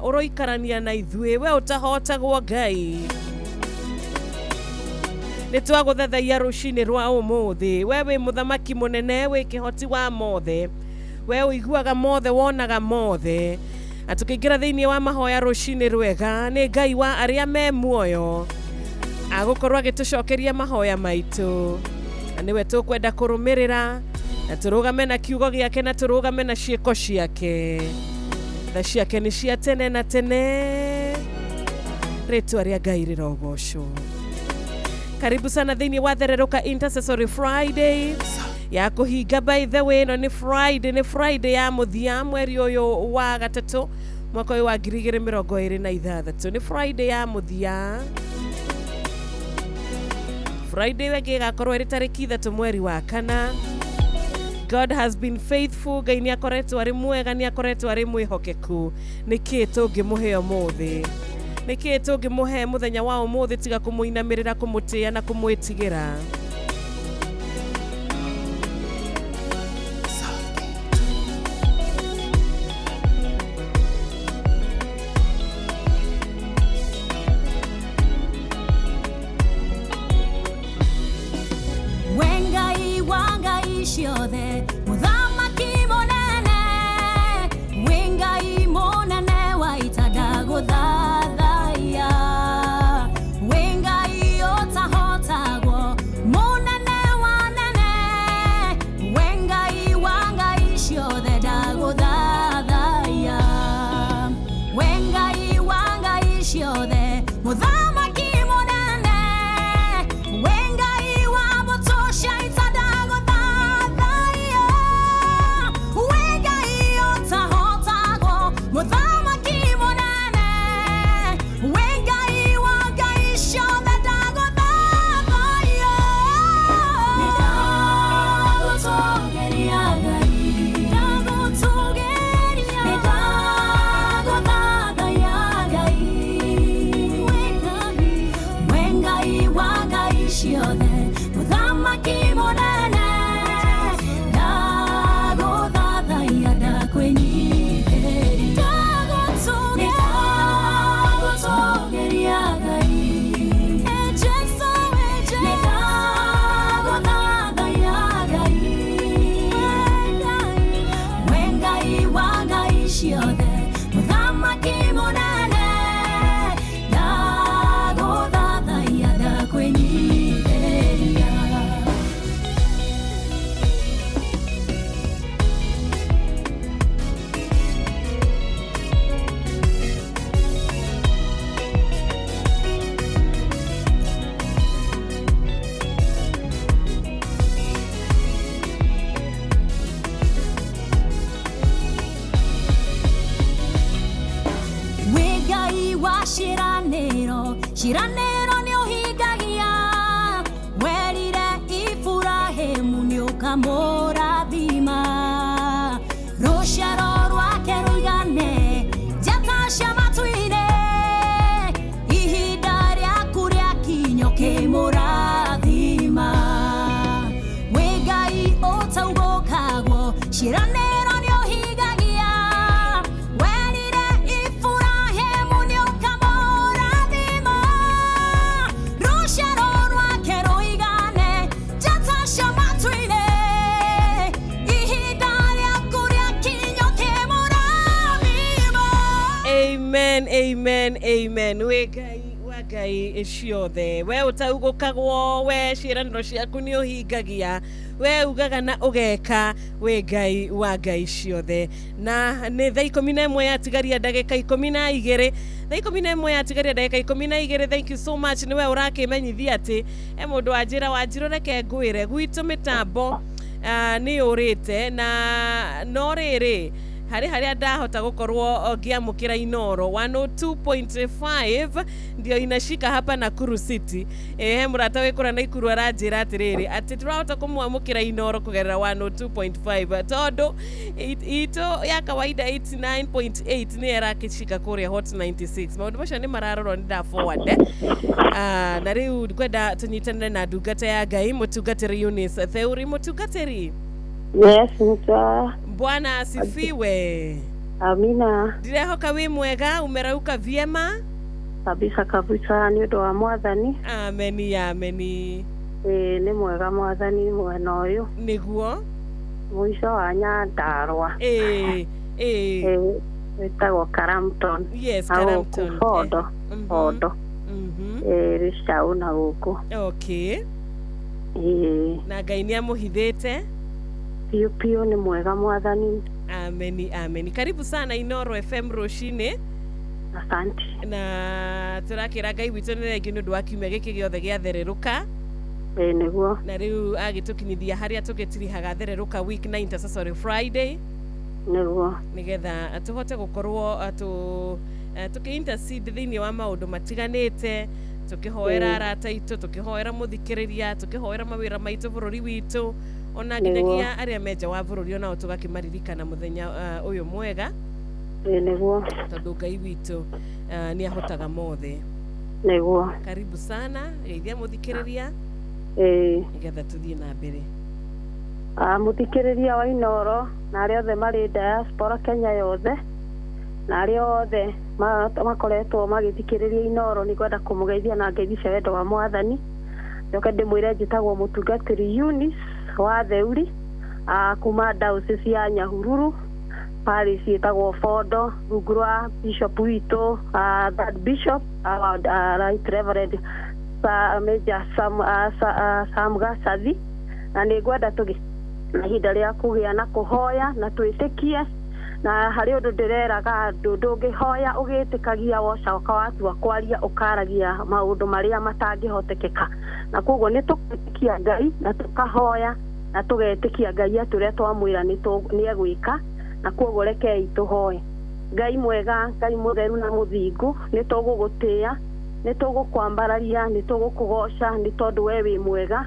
uroikarania na ithuĩ we utahotagwo Ngai nitwaguthathaia rucini rwa umuthi we wi muthamaki munene wi kihoti wa mothe we uiguaga mothe wonaga mothe atukiingira thiini wa mahoya rucini rwega ni Ngai wa aria me muoyo agukorwo agitucokeria mahoya maitu na niwe tukwenda kurumirira na turugame na kiugo giake na turugame na ciiko ciake tha ciake ni cia tene na tene ritwa ria Ngai rirogocwo. Karibu sana thiini wa Thereruka Intercessory Friday ya kuhinga. By the way, no ni Friday ya muthia mweri uyu wa gatatu mwaka uyu wa 2026 ni Friday ya muthia. Friday wege gakorwo iri tariki 3 mweri wa kana. God has been faithful. Ngai ni akoretwo ari mwega, ni akoretwo ari mwihokeku. Niki tungimuhe umuthi, niki tungimuhe muthenya wa umuthi tiga kumuinamirira, kumutia na kumwitigira. Wengai wanga ishiothe muthamaki munene, wengai munene waitaga thathaia, wengai otahotagwo munene wanene, wengai wanga ishiothe ndaguthathaia, wengai wanga ishiothe muthamaki munene, wengai wa mutosha itadago thathaia, wengai otahotagwo muthamaki munene, wengai wanga ishiothe ndaguthathaia, ndagutugeria Ngai, wengai wanga ishiothe muthamaki munene, ndaguthathaia ndakwenyiheria, ndagutugeria Ngai, Jesu ndaguthathaia Ngai, wengai wanga ishiothe muthamaki munene, ndaguthathaia ndakwenyiheria. Wengai wa ciraniro ni uhingagia, werire Iburahĩmu ni ukamũrathima, rũciaro rwake rũigane njata cia matu-inĩ, ihinda rĩaku rĩakinyo kĩmũrathima, wengai ũtaugũkagwo ciranĩro ni uhingagia, werire Iburahĩmu ni ukamũrathima, rũciaro rwake rũigane njata cia matu-inĩ, ihinda rĩaku rĩakinyo kĩmũrathima. Amen, amen, amen. We Ngai wa Ngai ciothe we utaugukagwo, we ciraniro ciaku ni uhingagia, we ugaga na ugeka, we Ngai wa Ngai ciothe. Na ni thaa 11 yatigaria ndagika 12, thaa 11 yatigaria ndagika 12. Thank you so much. Niwe urakimenyithia ati mundu wanjira wanjiro reke ngwire gwitu mitambo ni urite na no riri hari ndahota gukorwo ngiamukira Inoro 102.5 ndio inashika hapa Nakuru City. Murata wikura na Ikuru aranjira atiriri ati turahota kumwamukira Inoro kugerera 102.5 tondu ito ya kawaida 89.8 ni yarakishika kuria Hot 96. Maundu macio ni mararorwo nda forward na riu kwenda tunyitane na ndungata ya Ngai mutungatiri Eunice Theuri. Mutungatiri Yes, mta. Bwana asifiwe. Amina. Ndirehoka wi mwega, umerauka vyema? Kabisa ni ndo wa mwathani. Ameni. Ni mwega mwathani mwena uyu. Niguo? Mwisho wa Nyandarua. Witagwo Karamton. Yes, Karamton. Odo. Rishau na guku. Okay. Na Ngai nĩ amũhithĩte? Piu ni mwega mwathani. Ameni. Karibu sana Inoro FM rũcinĩ. Asante. Na tũrakĩra Ngai witũ nĩ rĩngĩ nĩ ũndũ wa kiumia gĩkĩ gĩothe gĩathererũka. Nĩguo. Na rĩu agĩtũkinyithia harĩa tũgĩtirihaga thererũka week na Intercessory Friday. Nĩguo. Nĩgetha tũhote gũkorwo tũkĩ-intercede thĩinĩ wa maũndũ matiganĩte, tũkĩhoera arata aitũ, tũkĩhoera mũthikĩrĩria, tũkĩhoera mawĩra maitũ bũrũri witũ, ona nginyagia arĩa menja wa bũrũri onao tũgakĩmaririkana mũthenya ũyũ mwega. Nĩguo. Tondũ Ngai witũ nĩ ahotaga mothe. Nĩguo. Karibu sana, geithia mũthikĩrĩria. Nĩgetha tũthiĩ na mbere. Mũthikĩrĩria wa Inoro na arĩa othe marĩ diaspora Kenya yothe na arĩa othe makoretwo magĩthikĩrĩria Inoro nĩ kwenda kũmũgeithia na ngeithi cia wendo wa mwathani. Njoke ndĩmwĩre njĩtagwo mũtungatĩri Eunice wa Theuri kuma diocese ya Nyahururu, parish ĩtagwo Fondo, rungu rwa bishop witũ third bishop Right Reverend Major Sam Gasathi, na nĩ ngwenda na ihinda rĩa kũgĩa na kũhoya na twĩtĩkie, na harĩ ũndũ ndĩreraga andũ ndũngĩhoya ũgĩtĩkagia wocoka watua kwaria ũkaragia maũndũ marĩa matangĩhotekeka, na koguo nĩ tũgĩtĩkia Ngai na tũkahoya na tũgetĩkia Ngai atũrĩa twamwĩra nĩ egwĩka, na koguo rekei tũhoye. Ngai mwega, Ngai mũtheru na mũthingu, nĩ tũgũgũtĩĩa, nĩ tũgũkwambararia, nĩ tũgũkũgoca nĩ tondũ we wĩ mwega.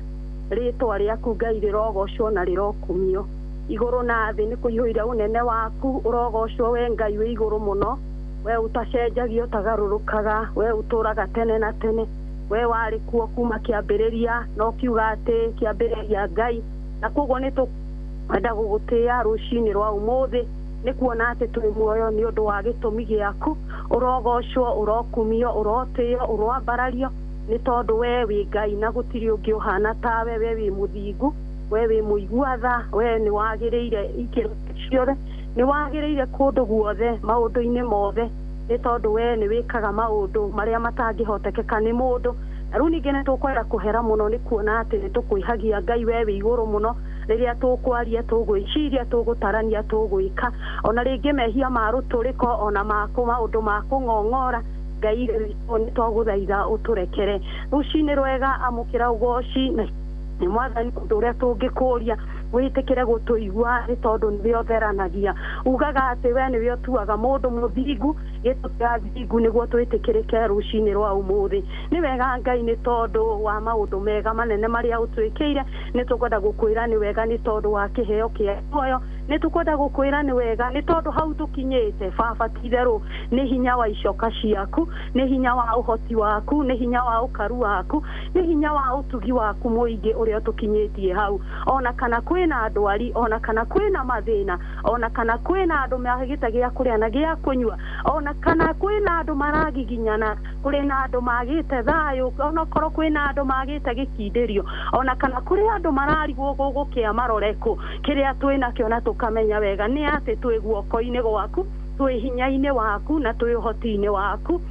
Rĩtwa rĩaku Ngai rĩrogocwo na rĩrokumio igũrũ na thĩ, nĩ kũihũira ũnene waku, ũrogocwo we Ngai wĩ igũrũ mũno, we ũtacenjagia ũtagarũrũkaga, we ũtũraga tene na tene, we warĩ kuo kuma kĩambĩrĩria no kiuga atĩ kĩambĩrĩria Ngai, na koguo nĩ tũkwenda gũgũtĩĩa rũcinĩ rwa ũmũthĩ, nĩ kuona atĩ tũrĩ muoyo nĩ ũndũ wa gĩtũmi gĩaku, ũrogocwo, ũrokumio, ũrotĩo, ũroambarario, nĩ tondũ we wĩ Ngai na gũtirĩ ũngĩ ũhana tawe, we wĩ mũthingu, we wĩ mũigua-tha, we nĩ wagĩrĩire ikĩro ciothe, nĩ wagĩrĩire kũndũ guothe maũndũ-inĩ mothe, nĩ tondũ we nĩ wĩkaga maũndũ marĩa matangĩhotekeka nĩ mũndũ. Na rĩu ningĩ nĩ tũkwenda kũhera mũno nĩ kuona atĩ nĩ tũkwĩhagia Ngai we wĩ igũrũ mũno, rĩrĩa tũkwaria, tũgwĩciria, tũgũtarania, tũgwĩka, ona rĩngĩ mehia ma rũtũrĩko, ona maũndũ ma kũng'ong'ora, Ngai nĩ twagũthaitha ũtũrekere. Rũcinĩ rwega amũkĩra ũgoci na nĩ mwathani ũndũ ũrĩa tũngĩkũria wĩtĩkĩre gũtũigua, nĩ tondũ nĩwe ũtheranagia, ugaga atĩ we nĩwe ũtuaga mũndũ mũthingu, gĩtũ kĩa thingu nĩguo twĩtĩkĩrĩke rũcinĩ rwa ũmũthĩ. Nĩ wega Ngai nĩ tondũ wa maũndũ mega manene marĩa ũtwĩkĩire, nĩ tũkwenda gũkwĩra nĩ wega nĩ tondũ wa kĩheo kĩa muoyo, nĩ tũkwenda gũkwĩra nĩ wega nĩ tondũ hau tũkinyĩte Baba ti-itherũ nĩ hinya wa icoka ciaku, nĩ hinya wa ũhoti waku, nĩ hinya wa ũkaru waku, nĩ hinya wa ũtugi waku mũingĩ ũrĩa tũkinyĩtie hau. Ona kana kwĩna ndwari, ona kana kwĩna mathĩna, ona kana kwĩna andũ magĩte gĩa kũrĩa na gĩa kũnyua, ona kana kwĩna andũ maragiginyana, kũrĩ na andũ magĩte thayũ, ona korwo kwĩna andũ magĩte gĩkindĩrio, ona kana kũrĩ andũ mararigwo gũkĩa maroreko, kĩrĩa twĩnakĩo na tũkamenya wega nĩ atĩ twĩ guoko-inĩ gwaku, twĩ hinya-inĩ waku na twĩ ũhoti-inĩ waku.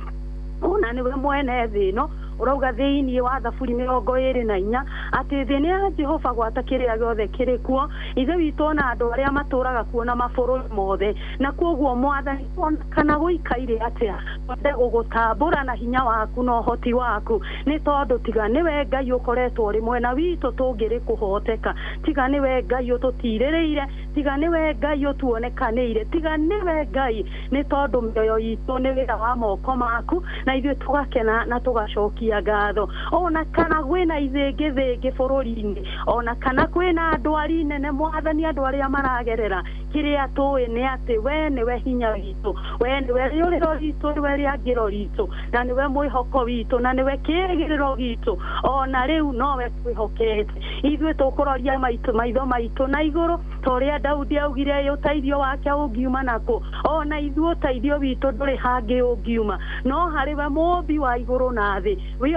Ona nĩwe mwene thĩ ĩno ũrauga thĩinĩ wa Thaburi 24 atĩ thĩ nĩ ya Jehova gwata kĩrĩa gĩothe kĩrĩ kuo, ithe witũ ona andũ arĩa matũraga kuo na mabũrũri mothe, na koguo mwathani kana gũikaire atĩa twende gũgũtambũra na hinya waku na ũhoti waku, nĩ tondũ tiga nĩwe Ngai ũkoretwo ũrĩ mwena witũ tũngĩrĩ kũhoteka, tiga nĩwe Ngai ũtũtirĩrĩire, tiga nĩwe Ngai ũtuonekanĩire, tiga nĩwe Ngai, nĩ tondũ mĩoyo itũ nĩ wĩra wa moko maku, na ithuĩ tũgakena na tũgacokia ngatho. Ona kana kwĩna ithĩngĩ bũrũri-inĩ, ona kana kwĩna ndwari nene mwathani, andũ arĩa maragerera kiria tuwe ni ati we ni we hinya witũ, we ni we rĩũrĩro ritũ, ni we rĩangĩro ritũ, na ni we mwĩhoko witũ, na ni we kĩĩrĩgĩrĩro gitũ. Ona rĩu no we twĩhokete, ithuĩ tũkũroria maitho maitũ na igũrũ, ta ũrĩa Daudi augire ũteithio wake ũngiuma nakũ. Ona ithuĩ ũteithio witũ ndũrĩ hangĩ ũngiuma, no harĩ we mũmbi wa igũrũ na thĩ, we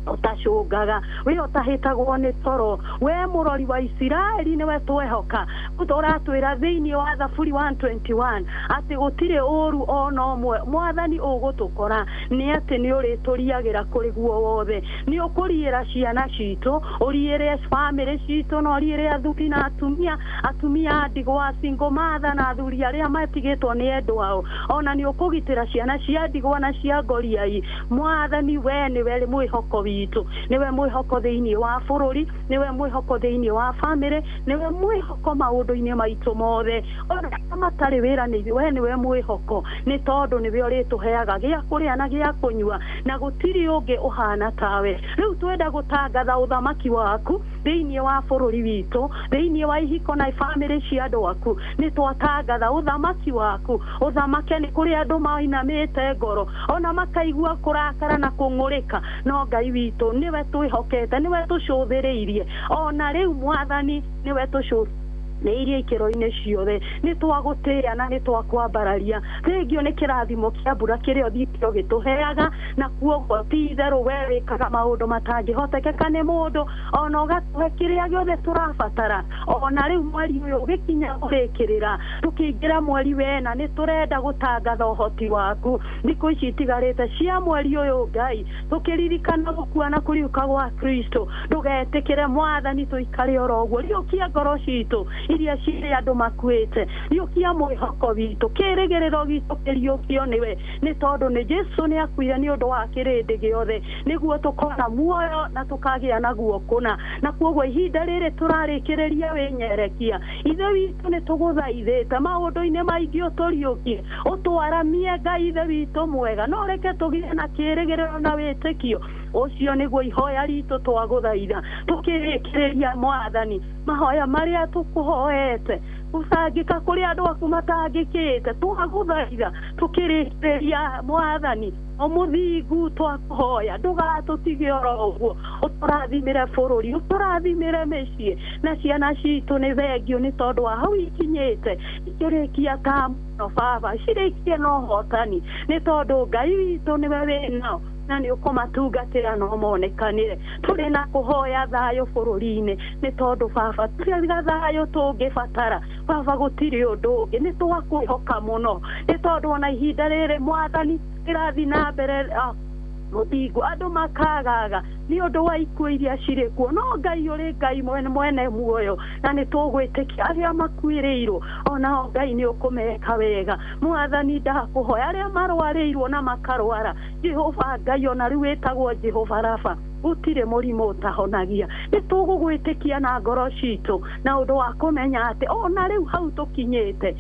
utacungaga, we utahitagwo nĩ toro, we mũrori wa Isiraeli ni we twehoka. Ũratwĩra thĩinĩ wa Thaburi 121 atĩ gũtirĩ ũru ona ũmwe Mwathani ũgũtũkora, nĩ atĩ nĩ ũrĩtũriagĩra kũrĩ guo wothe, nĩ ũkũriĩra ciana citũ, ũriĩre bamĩrĩ citũ, na ũriĩre athuri na atumia a ndigwa, single mother na athuri arĩa matigĩtwo nĩ endwa ao, ona nĩ ũkũgitĩra ciana cia ndigwa na cia ngoriai. Mwathani we nĩ we mwĩhoko witũ, nĩ we mwĩhoko thĩinĩ wa bũrũri, nĩ we mwĩhoko thĩinĩ wa bamĩrĩ, nĩ we mwĩhoko maũndũ-inĩ maitũ mothe. Ona matarĩ wĩra nĩ we nĩ we mwĩhoko, nĩ tondũ nĩ we ũrĩtũheaga gĩa kũrĩa na gĩa kũnyua, na gũtirĩ ũngĩ ũhana tawe. Rĩu twenda gũtangatha ũthamaki waku thĩinĩ wa bũrũri witũ, thĩinĩ wa ihiko na bamĩrĩ cia andũ aku, nĩ twatangatha ũthamaki waku. Ũthamake nĩ kũrĩ andũ mainamĩte ngoro, ona makaigua kũrakara na kũng'ũrĩka, no Ngai witũ nĩ we twĩhokete, nĩ we tũcũthĩrĩirie. Ona rĩu Mwathani nĩ we tũcũthĩrĩirie nĩ iria ikĩro-inĩ ciothe, nĩ twagũtĩĩa na nĩ twakwambararia. Thengio nĩ kĩrathimo kĩa mbura kĩrĩa ũthiĩte ũgĩtũheaga, na kuoguo ti itherũ we wĩkaga maũndũ matangĩhotekeka nĩ mũndũ, ona ũgatũhe kĩrĩa gĩothe tũrabatara. Ona rĩu mweri ũyũ ũgĩkinya ũrĩkĩrĩra, tũkĩingĩra mweri wena, nĩ tũrenda gũtangatha ũhoti waku. Thikũ ici itigarĩte cia mweri ũyũ Ngai, tũkĩririkana gũkua na kũriũka gwa Kristo, ndũgetĩkĩre Mwathani tũikare oro ũguo. Riũkia ngoro citũ iria cirĩ andũ makuĩte, riũkia mwĩhoko witũ, kĩĩrĩgĩrĩro gitũ kĩriũkio nĩwe, nĩ tondũ nĩ Jesũ nĩ akuire nĩ ũndũ wa kĩrĩndĩ gĩothe, nĩguo tũkona muoyo na tũkagĩa naguo kũna. Na kuoguo ihinda rĩrĩ tũrarĩkĩrĩria wĩnyerekia, ithe witũ nĩ tũgũthaithĩte maũndũ-inĩ maingĩ ũtũriũkie, ũtwaramie Ngai ithe witũ mwega, no reke tũgĩe na kĩĩrĩgĩrĩro na wĩtĩkio. Ũcio nĩguo ihoya ritũ twagũthaitha, tũkĩrĩkĩrĩria Mwathani mahoya marĩa tũkũhoete, gũcangĩka kũrĩ andũ aku matangĩkĩte, twagũthaitha tũkĩrĩkĩrĩria Mwathani mũthingu, twakũhoya ndũgatũtige oro ũguo, ũtũrathimĩre bũrũri, ũtũrathimĩre mĩciĩ na ciana citũ. Nĩ thengio nĩ tondũ wa hau ikinyĩte, ikĩrĩkia ta mũno Baba, cirĩkie na ũhotani, nĩ tondũ Ngai witũ nĩwe wĩnao na nĩ ũkũmatungatĩra no monekanĩre. Tũrĩ na kũhoya thayũ bũrũri-inĩ, nĩ tondũ Baba tũrĩ thayũ tũngĩbatara. Baba gũtirĩ ũndũ ũngĩ, nĩ twakwĩhoka mũno, nĩ tondũ ona ihinda rĩrĩ Mwathani ĩrathiĩ na mbere mũthingu, andũ makagaga nĩ ũndũ wa ikuũ iria cirĩ kuo, no Ngai ũrĩ Ngai mwene muoyo, na nĩ tũgwĩtĩkia arĩa makuĩrĩirwo, ona Ngai nĩ ũkũmeka wega. Mwathani ndakũhoya arĩa marwarĩirwo na makarwara, Jehova Ngai ona rĩu wĩtagwo Jehova Rafa, gũtirĩ mũrimũ ũtahonagia. Nĩ tũgũgwĩtĩkia na ngoro citũ, na ũndũ wa kũmenya atĩ ona rĩu hau tũkinyĩte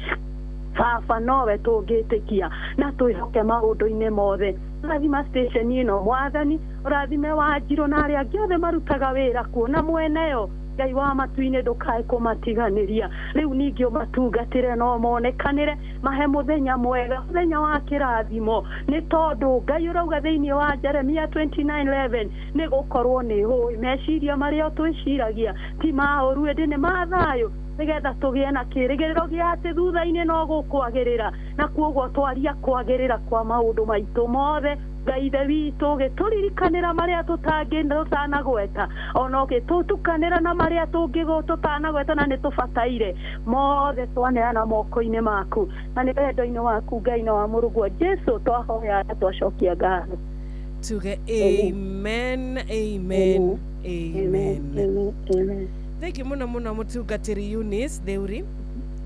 Baba nowe tũngĩtĩkia na twĩhoke maũndũ-inĩ mothe. Rathima station ĩno Mwathani, ũrathime Wanjirũ na arĩa angĩ othe marutaga wĩra kuo, na mweneyo Ngai wa matu-inĩ ndũkae kũmatiganĩria. Rĩu ningĩ ũmatungatĩre no monekanĩre, mahe mũthenya mwega, mũthenya wa kĩrathimo, nĩ tondũ Ngai ũrauga thĩinĩ wa Jeremia 29:11 nĩ gũkorwo nĩ ũĩ meciria marĩa twĩciragia ti ma ũru, ĩndĩ nĩ ma thayũ, nĩgetha tũgĩe na kĩĩrĩgĩrĩro gĩa atĩ thutha-inĩ no gũkwagĩrĩra, na kuoguo twaria kwagĩrĩra kwa maũndũ maitũ mothe. Ngai ithe witũ ũgĩtũririkanĩra marĩa tũtanagweta, ona ũgĩtũtukanĩra na marĩa tũtanagweta, na nĩ tũbataire mothe twaneana moko-inĩ maku, na nĩ wendo-inĩ waku Ngai na wa Mũrũgwo Jesũ twahoya na twacokia ngatho. Tuge amen, amen, amen. Thank you mũno mũtungatĩri Eunice Theuri.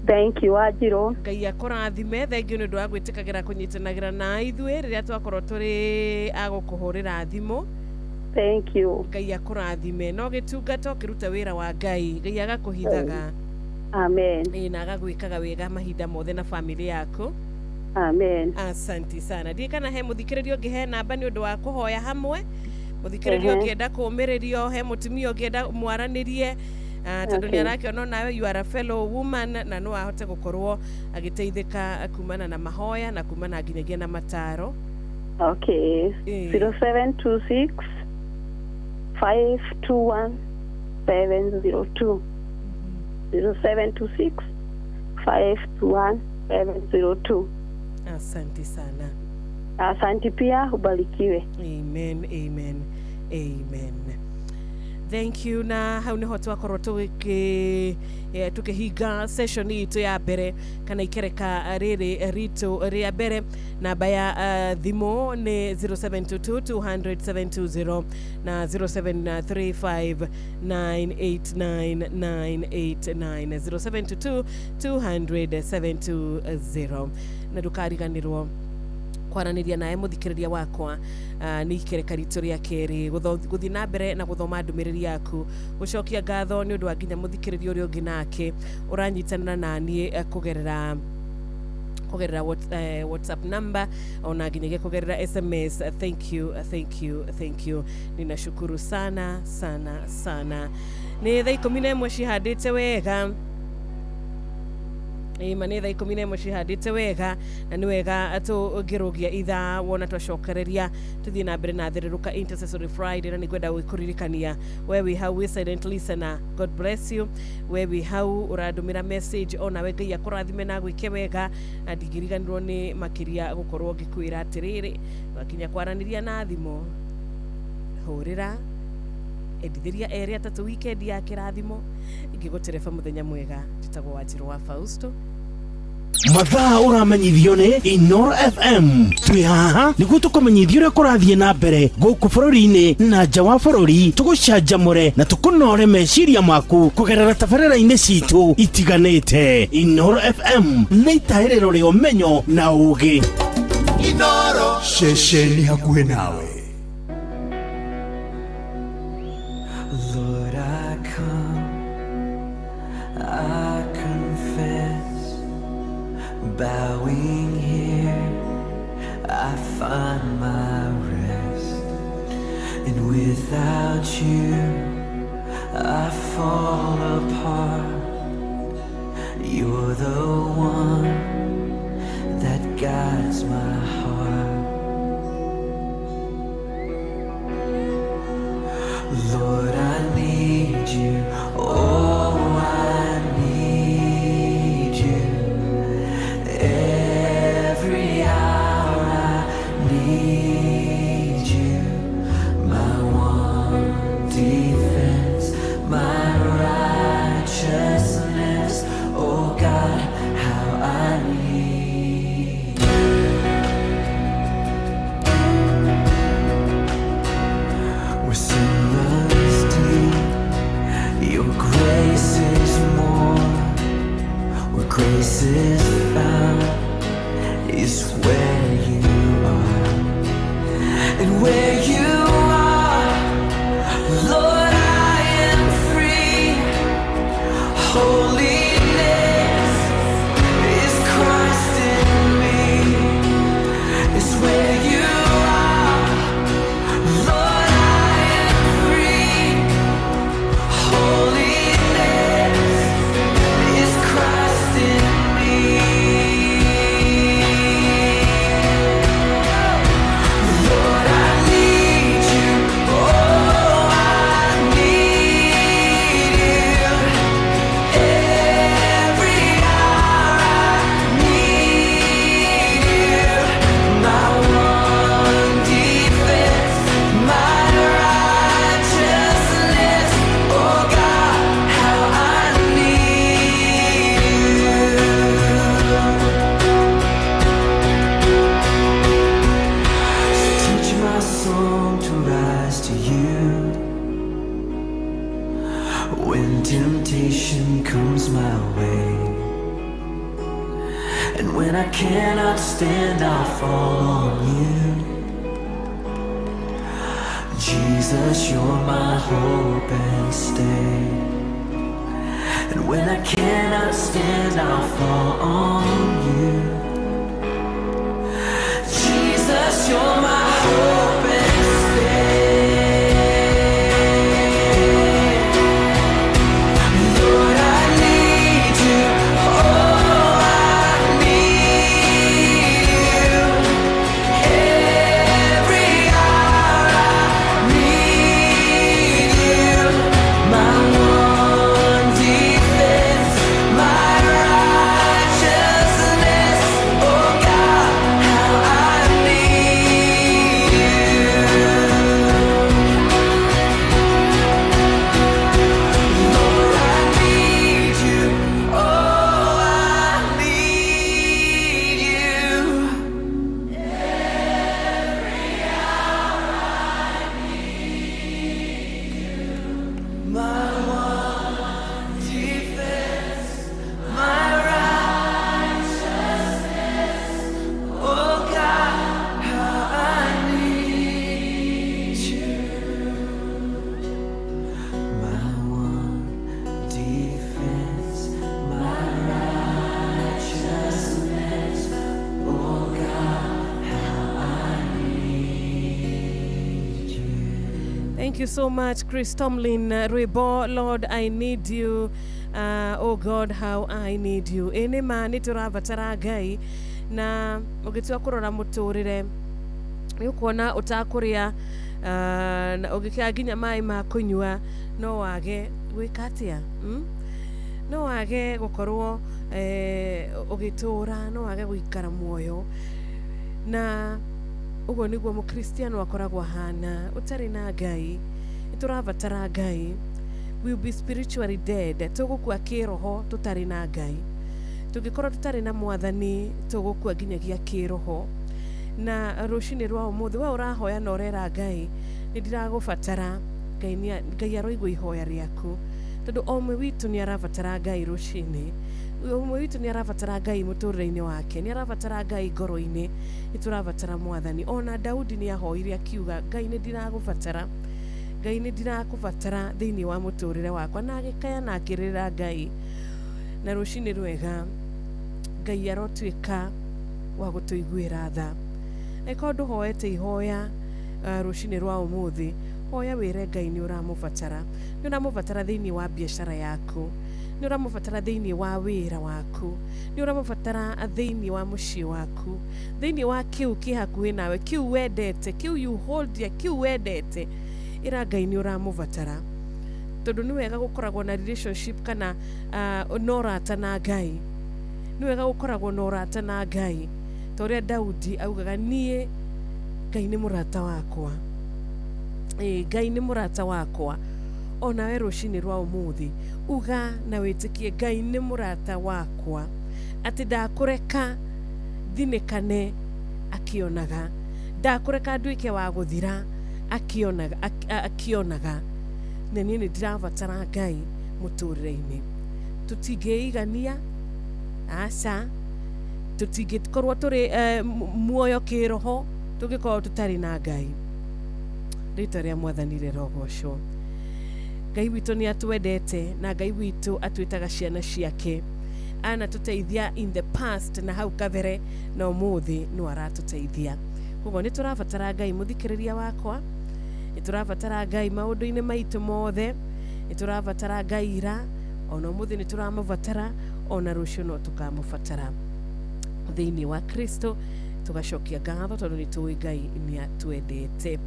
Thank you Wanjirũ. Ngai akũrathime, thank you nĩ ũndũ wa gwĩtĩkagĩra kũnyitanagĩra na ithuĩ rĩrĩa twakorwo tũrĩ agũkũhũrĩra thimũ. Thank you. Ngai akũrathime, no gĩtungata ũkĩruta wĩra wa Ngai, Ngai agakũhithaga. Amen. Na agagwĩkaga wega mahinda mothe na family yaku. Amen. Asante sana. Ndiĩ kana he mũthikĩrĩria ũngĩ he namba nĩ ũndũ wa kũhoya hamwe, mũthikĩrĩria ũngĩenda kũũmĩrĩrio, he mũtumia ũngĩenda mwaranĩrie tondu ni arakiona nawe you are a fellow woman na no ahote gukorwo agiteithika kumana na mahoya na kumana nginyagia na mataro. Okay. 0726 521 702. 0726 521 702. Asante sana. Asante pia, ubarikiwe. Amen, amen, amen. Thank you. Na hau niho twakorwo tukihinga session itu ya mbere kana ikereka riri ritu ria mbere. Namba ya thimo ni 0722 na 0735989989 0722 na ndukariganirwo kwaraniria nae muthikiriria wakwa ni ikereka ritu ria keri guthi na mbere na guthoma ndumiriri yaku gucokia ngatho ni undu wa nginya muthikiriria uria ungi nake uranyitanira nani kugerera WhatsApp number ona nginyagia kugerera SMS. Thank you. Ninashukuru sana ni thaa 11 cihandite wega. Manetha 11 cihandite wega na ni wega tugirugia itha wona twacokereria tuthie na mbere na thiruka Intercessory Friday na nigwenda gwikuririkania wewe how we silent listener. God bless you. Wewe how uradumira message ona we Ngai akurathime na gwike wega na ndigiriganirwo ni makiria gukorwo ngikwira atiriri wakinya kwaraniria na thimo hurira edithiria area tatu weekend ya kirathimo ingigutereba muthenya mwega njitagwo Wanjiru wa Fausto. Mathaa uramenyithio ni Inoro FM. Twi haha niguo tukumenyithia uria kurathie na mbere guku bururi-ini na nja wa bururi, tugucanjamure na tukunore meciria maku kugerera tabarĩra-inĩ citu itiganĩte. Inoro FM nĩ itaĩrĩro rĩa ũmenyo na ũũgĩ. Inoro ceceni hakuhĩ nawe. Lord, I come, I confess, bowing here, I find my rest, and without you, I fall apart. You're the one that guides my heart. Lord, I need you, oh, I need you. Every hour I need you. My one defense, my righteousness, oh God, how I need you. We're sinless deep, your grace is more. Where grace is found is where you are. And where you are, Lord, I am free. Holiness is Christ in me. It's where you are, Lord, I am free. Holiness is Christ in me. Lord, I need you. Oh, I need you. Every hour I need you. My one defense, my righteousness. Oh God, how I need you. Teach my song to rise to you. When temptation comes my way, and when I cannot stand, I'll fall on you. Jesus, you're my hope and stay. And when I cannot stand, I'll fall on you. Jesus, you're my hope and stay. Thank you so much, Chris Tomlin. Rwimbo, Lord, I need you. Oh God, how I need you. Ene ma niturabatara Ngai na ugitua kurora muturire ukuona utakuria na ugikia ginya mai ma kunywa no wage gwikatia no wage gukorwo ugitura no wage guikara muoyo na ugo niguo mukristiano akoragwo hana utari na Ngai iturabatara Ngai. We'll be spiritually dead. Tugukua kiroho tutari na Ngai. Tugikorwo tutari na mwathani tugukua ginyagia kiroho. Na rucini rwa umuthi wa urahoya na urera Ngai nindiragubatara Ngai aroigua ihoya riaku tondu omwe witu ni arabatara Ngai rucini. Omwe witu ni arabatara Ngai muturire-ini wake, ni arabatara Ngai ngoro-ini, iturabatara mwathani. Ona Daudi ni ahoire akiuga Ngai nindiragubatara, Ngai nindirakubatara thiini wa muturire wakwa, na agikaya na akirira Ngai. Na rucini rwega Ngai arotuika wa gutuiguira tha. Eko nduhoete ihoya rucini rwa umuthi, hoya wire Ngai ni uramubatara. Ni uramubatara thiini wa biashara yaku, ni uramubatara thiini wa wira waku, ni uramubatara thiini wa mucii waku, thiini wa kiu kihakuhi nawe, kiu wendete, kiu you hold ya, kiu wendete. Ira Ngai ni uramubatara tondu ni wega gukoragwo na relationship kana norata na Ngai. Ni wega gukoragwo norata na Ngai toria Daudi augaga nie Ngai ni murata wakwa. Ngai ni murata wakwa. Ona we rucini rwa umuthi uga na witikie Ngai ni murata wakwa, ati ndakureka thinikane akionaga, ndakureka nduike wa guthira akionaga. Na niĩ nindirabatara Ngai muturire-ini. Tutingeigania aca, tutingikorwo turi muoyo kiroho tungikorwo tutari na Ngai. Rĩĩtwa rĩa mwathani rĩrogocwo. Ngai witũ ni atwendete na Ngai witũ atwĩtaga ciana ciake. Ana tuteithia in the past na hau kabere na umuthi no aratuteithia. Koguo niturabatara Ngai muthikiriria wakwa, niturabatara Ngai maundu-ini maitu mothe, niturabatara Ngai ira, ona umuthi nituramubatara, ona rucio no tukamubatara. Thiini wa Kristo tugacokia ngatho tondu nitui Ngai ni atwendete.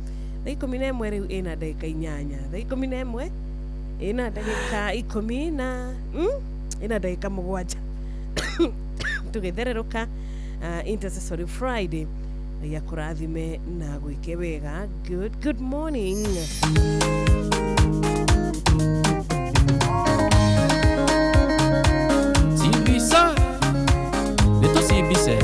Thaa 11 riu ina ndagika 8, thaa 11 ina ndagika 10 na ina ndagika 7 tugithereruka Intercessory Friday ya kurathime na gwike wega. Good morning. Sibisa leto sibise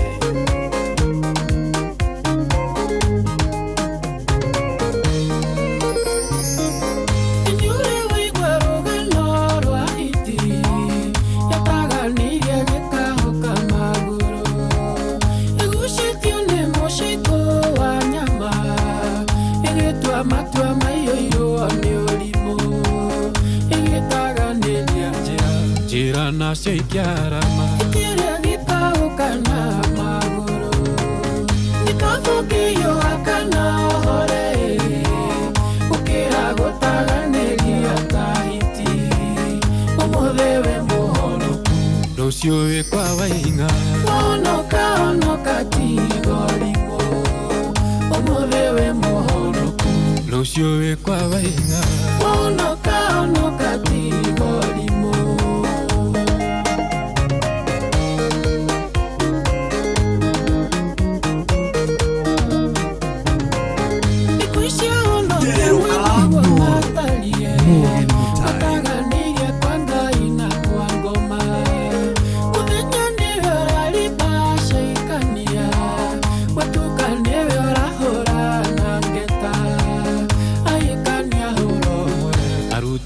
nacio ikiarama ikiria gikahukana maguru gikathukio akana hore ukira gutaganiria tahiti umuthewe muhonoku rucio wikwa wainga onoka tigorimo umuthewe muhonoku rucio wikwa wainga onoka tigorimo.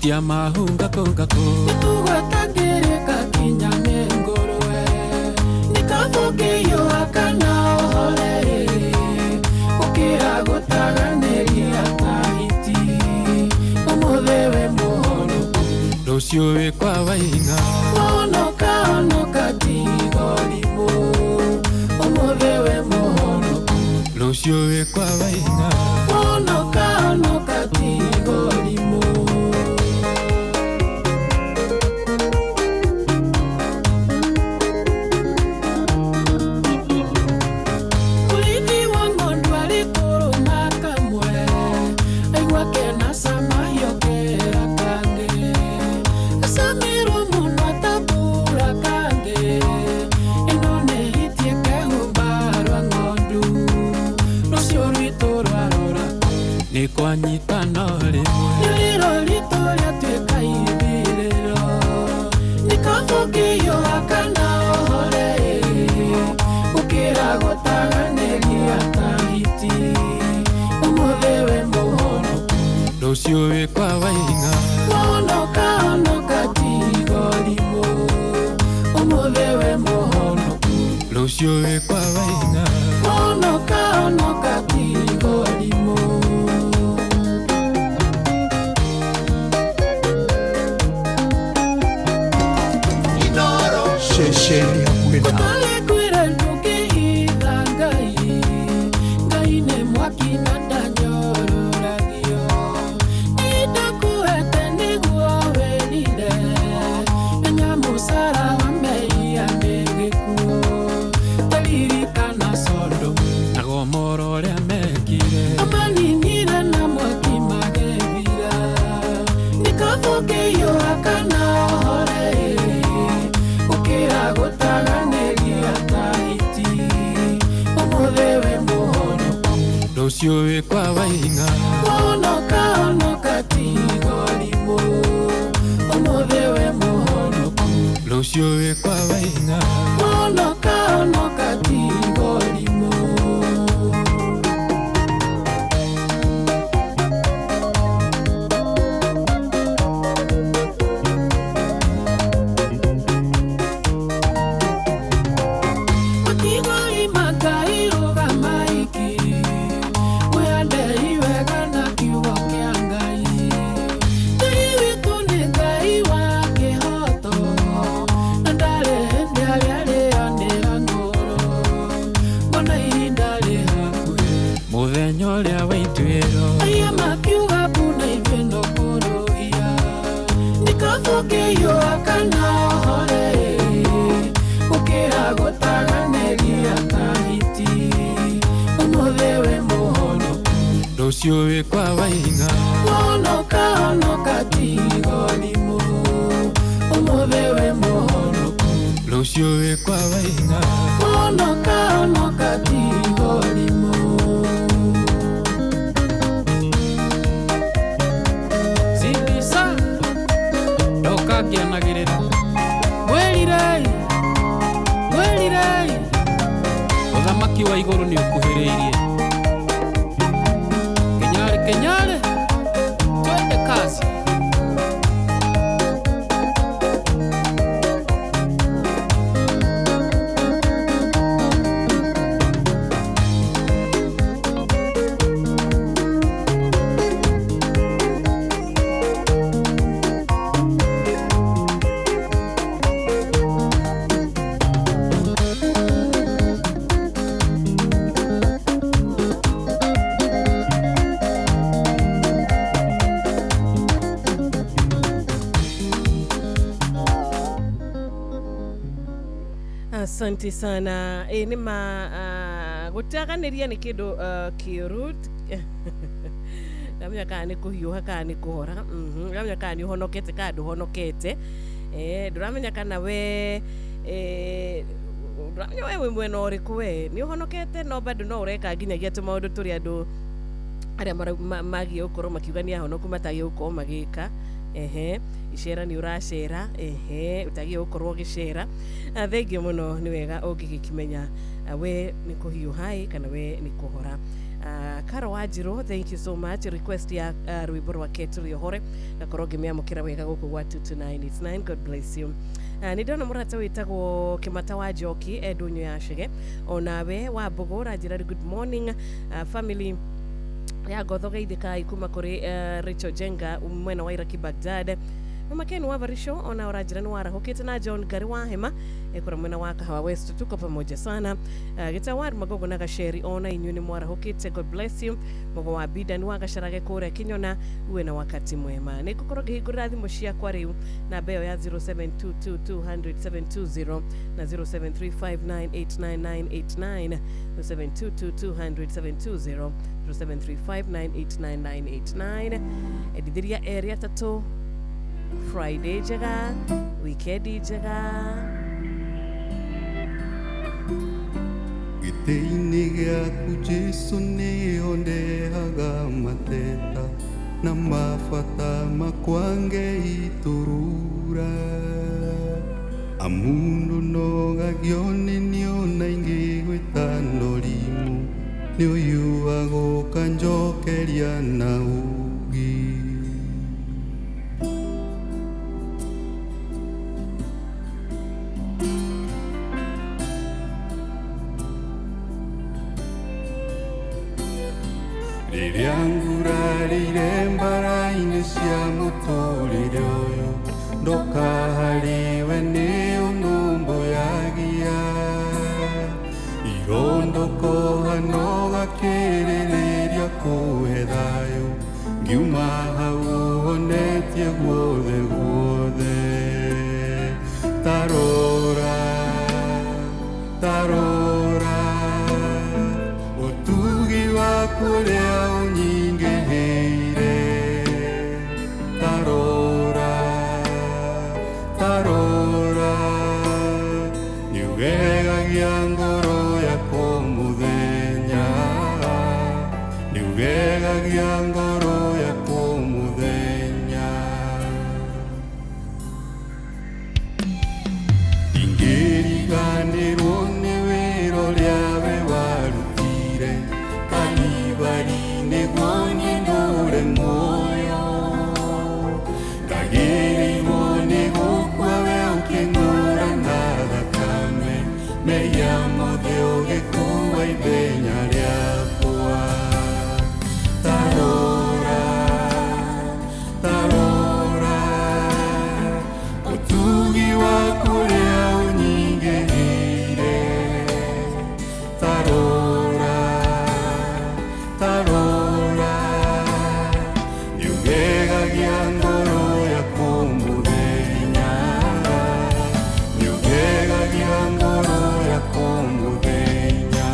Ya mahunga kongako nitugwetangirika kinyame ngorwe nikathukio akana hore ukira gutaganiria tahiti umuthewe muhonoku rucio wikwa wainga onoka tigorimo umuthewe muhonoku rucio wikwa wainga onoka tigorimo. nĩ kwanyitana rĩmwe rĩrĩro ritũ rĩatuĩka ithirĩro nĩ kabũkĩyo akana ohore gũkĩra gũtaganĩria kahiti ũmũthĩ wĩ mũhonoku rũciũ wĩ kwa Waing'a honoka honoka tigorimũ ũmũthĩ wĩ mũhonoku rũciũ wĩ kwa Waing'a honoka honoka tigorimũ Shesheni hakuhĩ nawe Ũtalekwĩra ndũngĩhitha Ngai nĩ mwaki na ndanyororagio Nĩndakũhete nĩguo wĩrire Menya mũcaraba mehia nĩ gĩkuũ Taririkana Sodomu na Gomora ũrĩa mekire Amaninire na mwaki magethira Nĩ kabũkĩyo akana ohore gũkĩra gũtaganĩria kahiti ũmũthĩ wĩ mũhonoku rũciũ wĩ kwa Waing'a honoka honoka tigorimũ ũmũthĩ wĩ mũhonoku rũciũ wĩ kwa Waing'a honoka honoka tigorimũ rũciũ wĩ kwa Waing'a honoka honoka tigorimũ ũmũthĩ wĩ mũhonoku rũciũ wĩ kwa Waing'a honoka honoka tigorimũ Zindisa ndoka ngĩanagĩrĩra mwĩrirei ũthamaki wa igũrũ nĩ ũkuhĩrĩirie Kenyale, twende kazi. Asante sana. Nima gutaganĩria nĩ kĩndũ kĩũru. Ndamenya kana nĩ kũhiũha kana nĩ kũhora. Ndamenya kana nĩ ũhonokete kana ndũhonokete. Ndũramenya kana we ndũramenya we mwena ũrĩkũ we nĩ ũhonokete no bado no ũreka nginyagia tũmaũndũ tũrĩa andũ arĩa magiĩ gũkorwo makiuga nĩ ahonoku matagiĩ gũkorwo magĩka. Icera nĩ ũracera utagiĩ gũkorwo ũgĩcera. Thengiũ mũno nĩ wega ũngĩgĩkĩmenya we nĩ kũhiũha kana we nĩ kũhora. Karo Wanjirũ, thank you so much. Request ya rwĩmbo rwa Keturi Ohore ngakorwo ngĩmĩamũkĩra wega gũkũ gwa 22989. God bless you. Nĩ ndona mũrata wĩtagwo Kĩmata wa Njoki Ndũnyũ ya Cege, onawe wa Mbogo ũranjĩra good morning family ya Ngotho geithĩkai kuma kũrĩ Rachel Jenga mwena wa Iraki Baghdad. Mama Ken wa Varisho ona ũranjĩra nĩ warahũkĩte na John Ngari wa Hema ekũra mwena wa Kahawa West. Tuko pamoja sana. Gĩtawari Magogo na Gaceri ona inyuĩ nĩ mwarahũkĩte. God bless you. Mogo wa Bida nĩ wa Gacarage kũrĩa Kinyona uwe na wakati mwema. Nĩ ngũkorwo ngĩhingũra thimũ ciakwa rĩu na mbeo ya 0722200720 na 0735989989 0722200720 0735989989 edithiria area tatu Friday njega, weekend njega. Gĩtĩ-inĩ gĩaku Jesũ nĩho ndehaga mateta na mabata makwa ngeiturura amundu nogagio nĩ niona ingĩgwĩta ndorimu nĩ ũyuago kanjokeria na ugi rĩrĩa ngurarĩire mbara-inĩ cia mũtũrĩre ũyũ ndoka harĩwe nĩ ũnũmbũyagia irondoko hano gakĩrĩrĩria kũhe thayũ ngiuma hau honetie guothe guothe tarora tarora ũtugi waku ũrĩa ũnyingĩhĩire tarora tarora niugegagia ngoro yakwa mũthenya niugegagia ngoro yakwa mũthenya ingĩriganĩrwo nĩ wĩra ũrĩa we warutire Kalvari nĩguo nyendũre muoyo ndagĩrĩirwo nĩ gũkua we ũkĩng'ũra na thakame mehia mothe ũgĩkua ithenya rĩakwa tarora tarora ũtugi waku ũrĩa ũnyingĩhĩire tarora tarora niugegagia ngoro yakwa mũthenya niugegagia ngoro yakwa mũthenya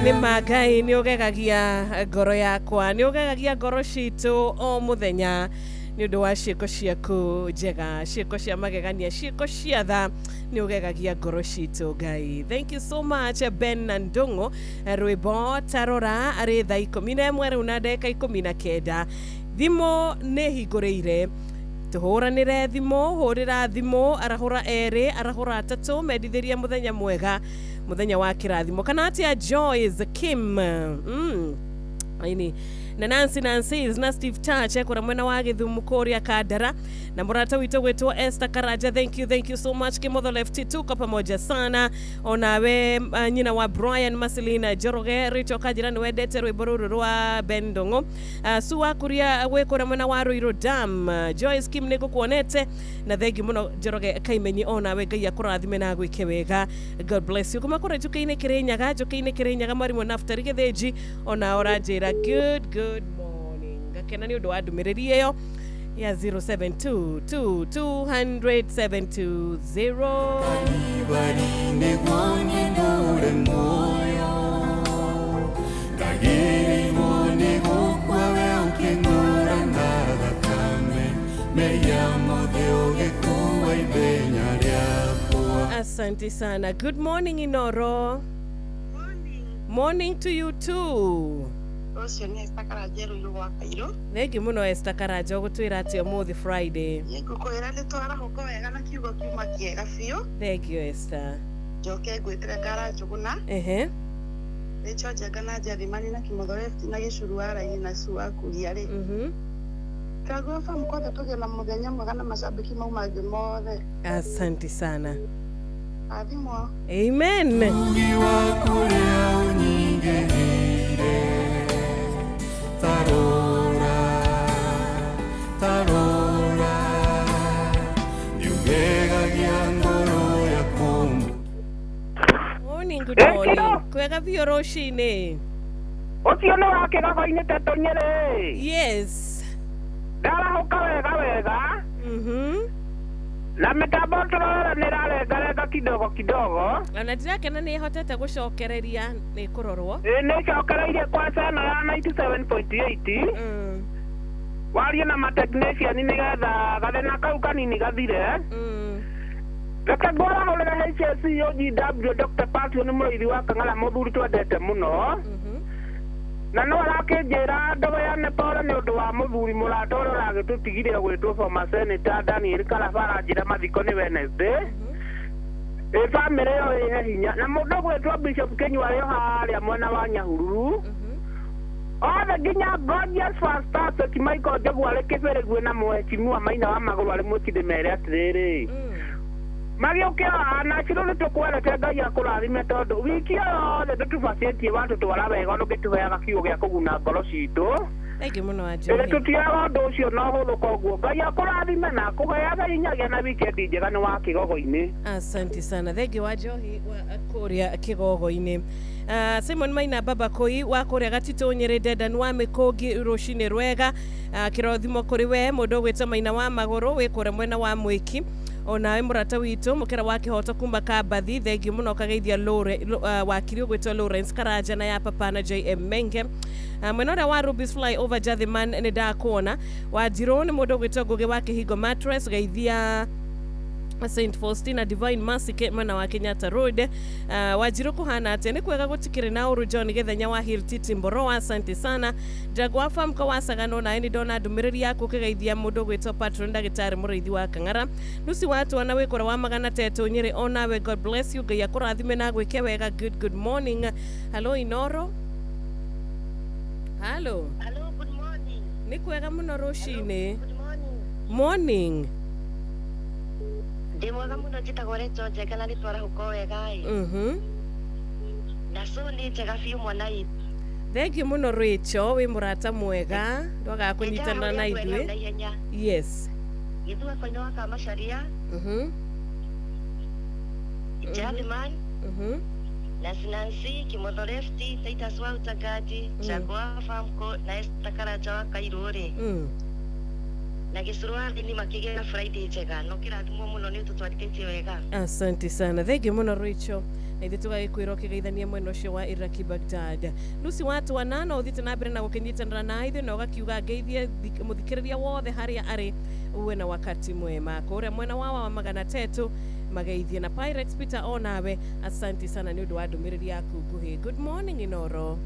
nĩ Ngai nĩ ũgegagia ngoro yakwa nĩ ũgegagia ngoro citũ o mũthenya nĩ ũndũ wa ciĩko ciaku njega ciĩko cia magegania ciĩko cia tha nĩ ũgegagia ngoro citũ Ngai. Thank you so much Ben Ndungu. Rwĩmbo tarora arĩ thaa 11 rĩu na ndagĩka 19 thimo nĩ hingũrĩire tuhũranĩre thimo hũrĩra thimo arahũra erĩ arahũra atatũ mendithĩria mũthenya mwega mũthenya wa kĩrathimo kana atĩa Joyce Kim aini na Nancy na Steve Tache kura mwena wa Githumu Kuria Kandara na murata wito gwetwo Esther Karaja. Thank you so much. Kimotho Lefty tuko pamoja sana. Onawe nyina wa Brian Maselina Joroge Richo Kajira ni wedete rwimbo ruru rwa Bendongo. Suwa kuria wekora mwena wa Ruiru Dam. Joyce Kim nego kuonete na thengi muno Joroge Kaimenyi onawe Ngai akurathime na gwike wega. God bless you. Kuma kora jukaine Kirinyaga Marimu Naftari Getheji ona orajira good morning. Gakena ni undu wa ndumiriri iyo ya 0722000720. Bari negwanye ndure moyo Kagiri mone gukwawe ukingura ndaga kame Meyamo deoge kuwa ibenya ryakwa. Asante sana. Good morning Inoro. Morning to you too. Ocio ni Esther Karaja rũiru gwa Kairũ. Thengi muno Esther Karaja gũtwĩra atĩ ũmũthĩ Friday. Ngũkwĩra nĩ twarahuka wega na kiugo kiuma kĩega biũ. Thank you Esther. Njoke ngwĩtĩre Ngara Njũgũna. Rĩcho Njenga na Njathimani na Kimotho Lefty na Gĩcuru Waraini na Suwa Kuria rĩ. Kagwo famu kothe tũgĩe na mũthenya mwega na macambĩki mau mangĩ mothe. Asante sana. Athimwo. Amen. Ugi wa kuria unyingĩrĩire Tarora Yugegagia ngoro yaku. Morning, good morning. Kwega biũ rũcinĩ. Ũcio nĩ wa kĩgago-inĩ Teto Nyerĩ. Yes. Ndarahuka wega. Na mitambo tũrora nĩ ĩrarengarenga kidogo. Ona ndirakena nĩ ĩhotete gũcokereria nĩ kũrorwo. Nĩ ĩcokereirie kwa channel ya 97.8. Warie na matechnician nĩgetha gathĩna kau kanini gathire. Reke ngwarahũrĩre HSC OGW Dr. Patio nĩ mũrĩithi wa Kang'ara mũthuri twendete mũno. Na no arakĩnjĩra ndogoyane pore nĩ ũndũ wa mũthuri mũrata ũrĩa ũragĩtũtigire gwĩtwo former senator Daniel Karabara njĩra mathiko nĩ Wednesday. Famĩlĩ ĩyo ĩhe hinya na mũndũ gwĩtwo Bishop Kenyua arĩ harĩa mwena wa Nyahururu. Othe nginya Gorgeous Fantastic Michael Njogu arĩ kĩbĩrĩguĩ na Mheshimiwa Maina wa Magũrũ arĩ mũkindĩ mere atĩrĩrĩ. Magĩũkĩra na ciro nĩ tũkwerete Ngai akũrathime tondũ wiki yothe tũtubacĩtie watũtwara wega ũgĩtũheaga kiugo gĩa kũguna ngoro citũ. Thengi mũno wa Njohi. Tũtiaga ũndũ ũcio no ũhũthũ koguo Ngai akũrathime na akũheaga hinya gĩa na wikendi njega nĩ wa Kĩgogo-inĩ. Asante sana. Thengi wa Njohi wa kũrĩa Kĩgogo-inĩ. Simon Maina Baba Koi wa kũrĩa Gatitũ Nyerĩ Dedan wa Mĩkũngi rũcinĩ rwega. Kĩrothimo kũrĩ we mũndũ gwĩtwo Maina wa Magũrũ wĩ kũrĩa mwena wa Mwĩki. Ona mũrata witũ mũkera wa Kĩhoto kuma Kambathi. Thengi mũno kageithia wakiri gwĩtwo Lawrence Karaja na ya papa na JM Menge. Mwena ũrĩa wa Ruby's Fly over Jathiman nĩ ndakuona. Wanjirũ nĩ mũndũ gwĩtwo Ngũgĩ wa Kĩhingo Mattress geithia St. Faustina Divine Mercy mwena wa Kenyatta Road. Wanjirũ kuhana atĩ nĩ kwega gũtikĩrĩ na ũru John Gĩthenya wa Hill Titi Mboro. Asante sana. Jagwa Farm kwa wasagano na ni ndona ndũmĩrĩri yaku kĩgeithia mũndũ gwĩtwo Patron ndagĩtarĩ mũrĩithi wa Kang'ara. Nusi watu ana wĩkora wa Magana Teto Nyerĩ onawe God bless you. Ngai akũrathime na gwĩke wega. Good morning. Hello Inoro. Hello, good morning. Nĩ kwega mũno rũcinĩ. Good Morning. Ndĩ mwega mũno njĩtagwo Rachel Njenga na nĩ twarahuka wega ĩ. Na so nĩ njega biũ mwana ĩ. Thengi mũno Rachel wĩ mũrata mwega ndwaga kũnyitana na ithuĩ. Yes. Gĩthua koine wa Kamacharia. Jathiman. Nancy Kimotho Lefty Titus wa Utagaji Jagwa Famco na Esther Karaja wa Kairũ rĩ. Na Gĩcuru Waraini makĩgĩa Friday njega no kĩrathimwo mũno nĩ tũtwarithĩtie wega. Asante sana. Thengi mũno Rachel. Na ithuĩ tũgagĩkwĩra ũkĩgeithania mwena ũcio wa Iraki Baghdad. Lucy watu wanana ũthiĩte na mbere na gũkĩnyitanĩra na ithuĩ na ũgakiuga ngeithie mũthikĩrĩria wothe harĩa arĩ uwe na wakati mwema. Kũrĩa mwena wa Magana Teto mageithie na Pirates Peter onawe. Asante sana nĩ ũndũ wa ndũmĩrĩri yaku nguhĩ. Good morning Inoro.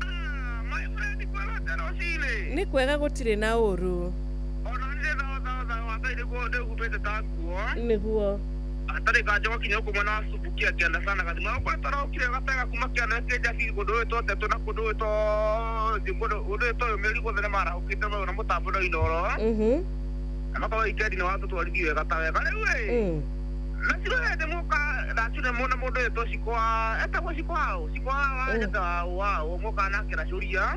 My friend kwega rũcinĩ. Nĩ kwega gũtirĩ na ũru. Ona nĩ tha wa Ngai nĩguo ndĩgutĩte ta nguo. Nĩguo. atari ka jogo kinyo kuma na subukia kianda sana kati ma kwa tara kile gataka kuma kianda keja fi godo to te to na godo to godo godo to meri godo na mara ukita ma na mutambo no inoro ama kwa ikedi na watu twalibiwe gatawe kale we na sio de muka na sio mona modo to sikwa eta kwa sikwa eta wa muka na kira shuria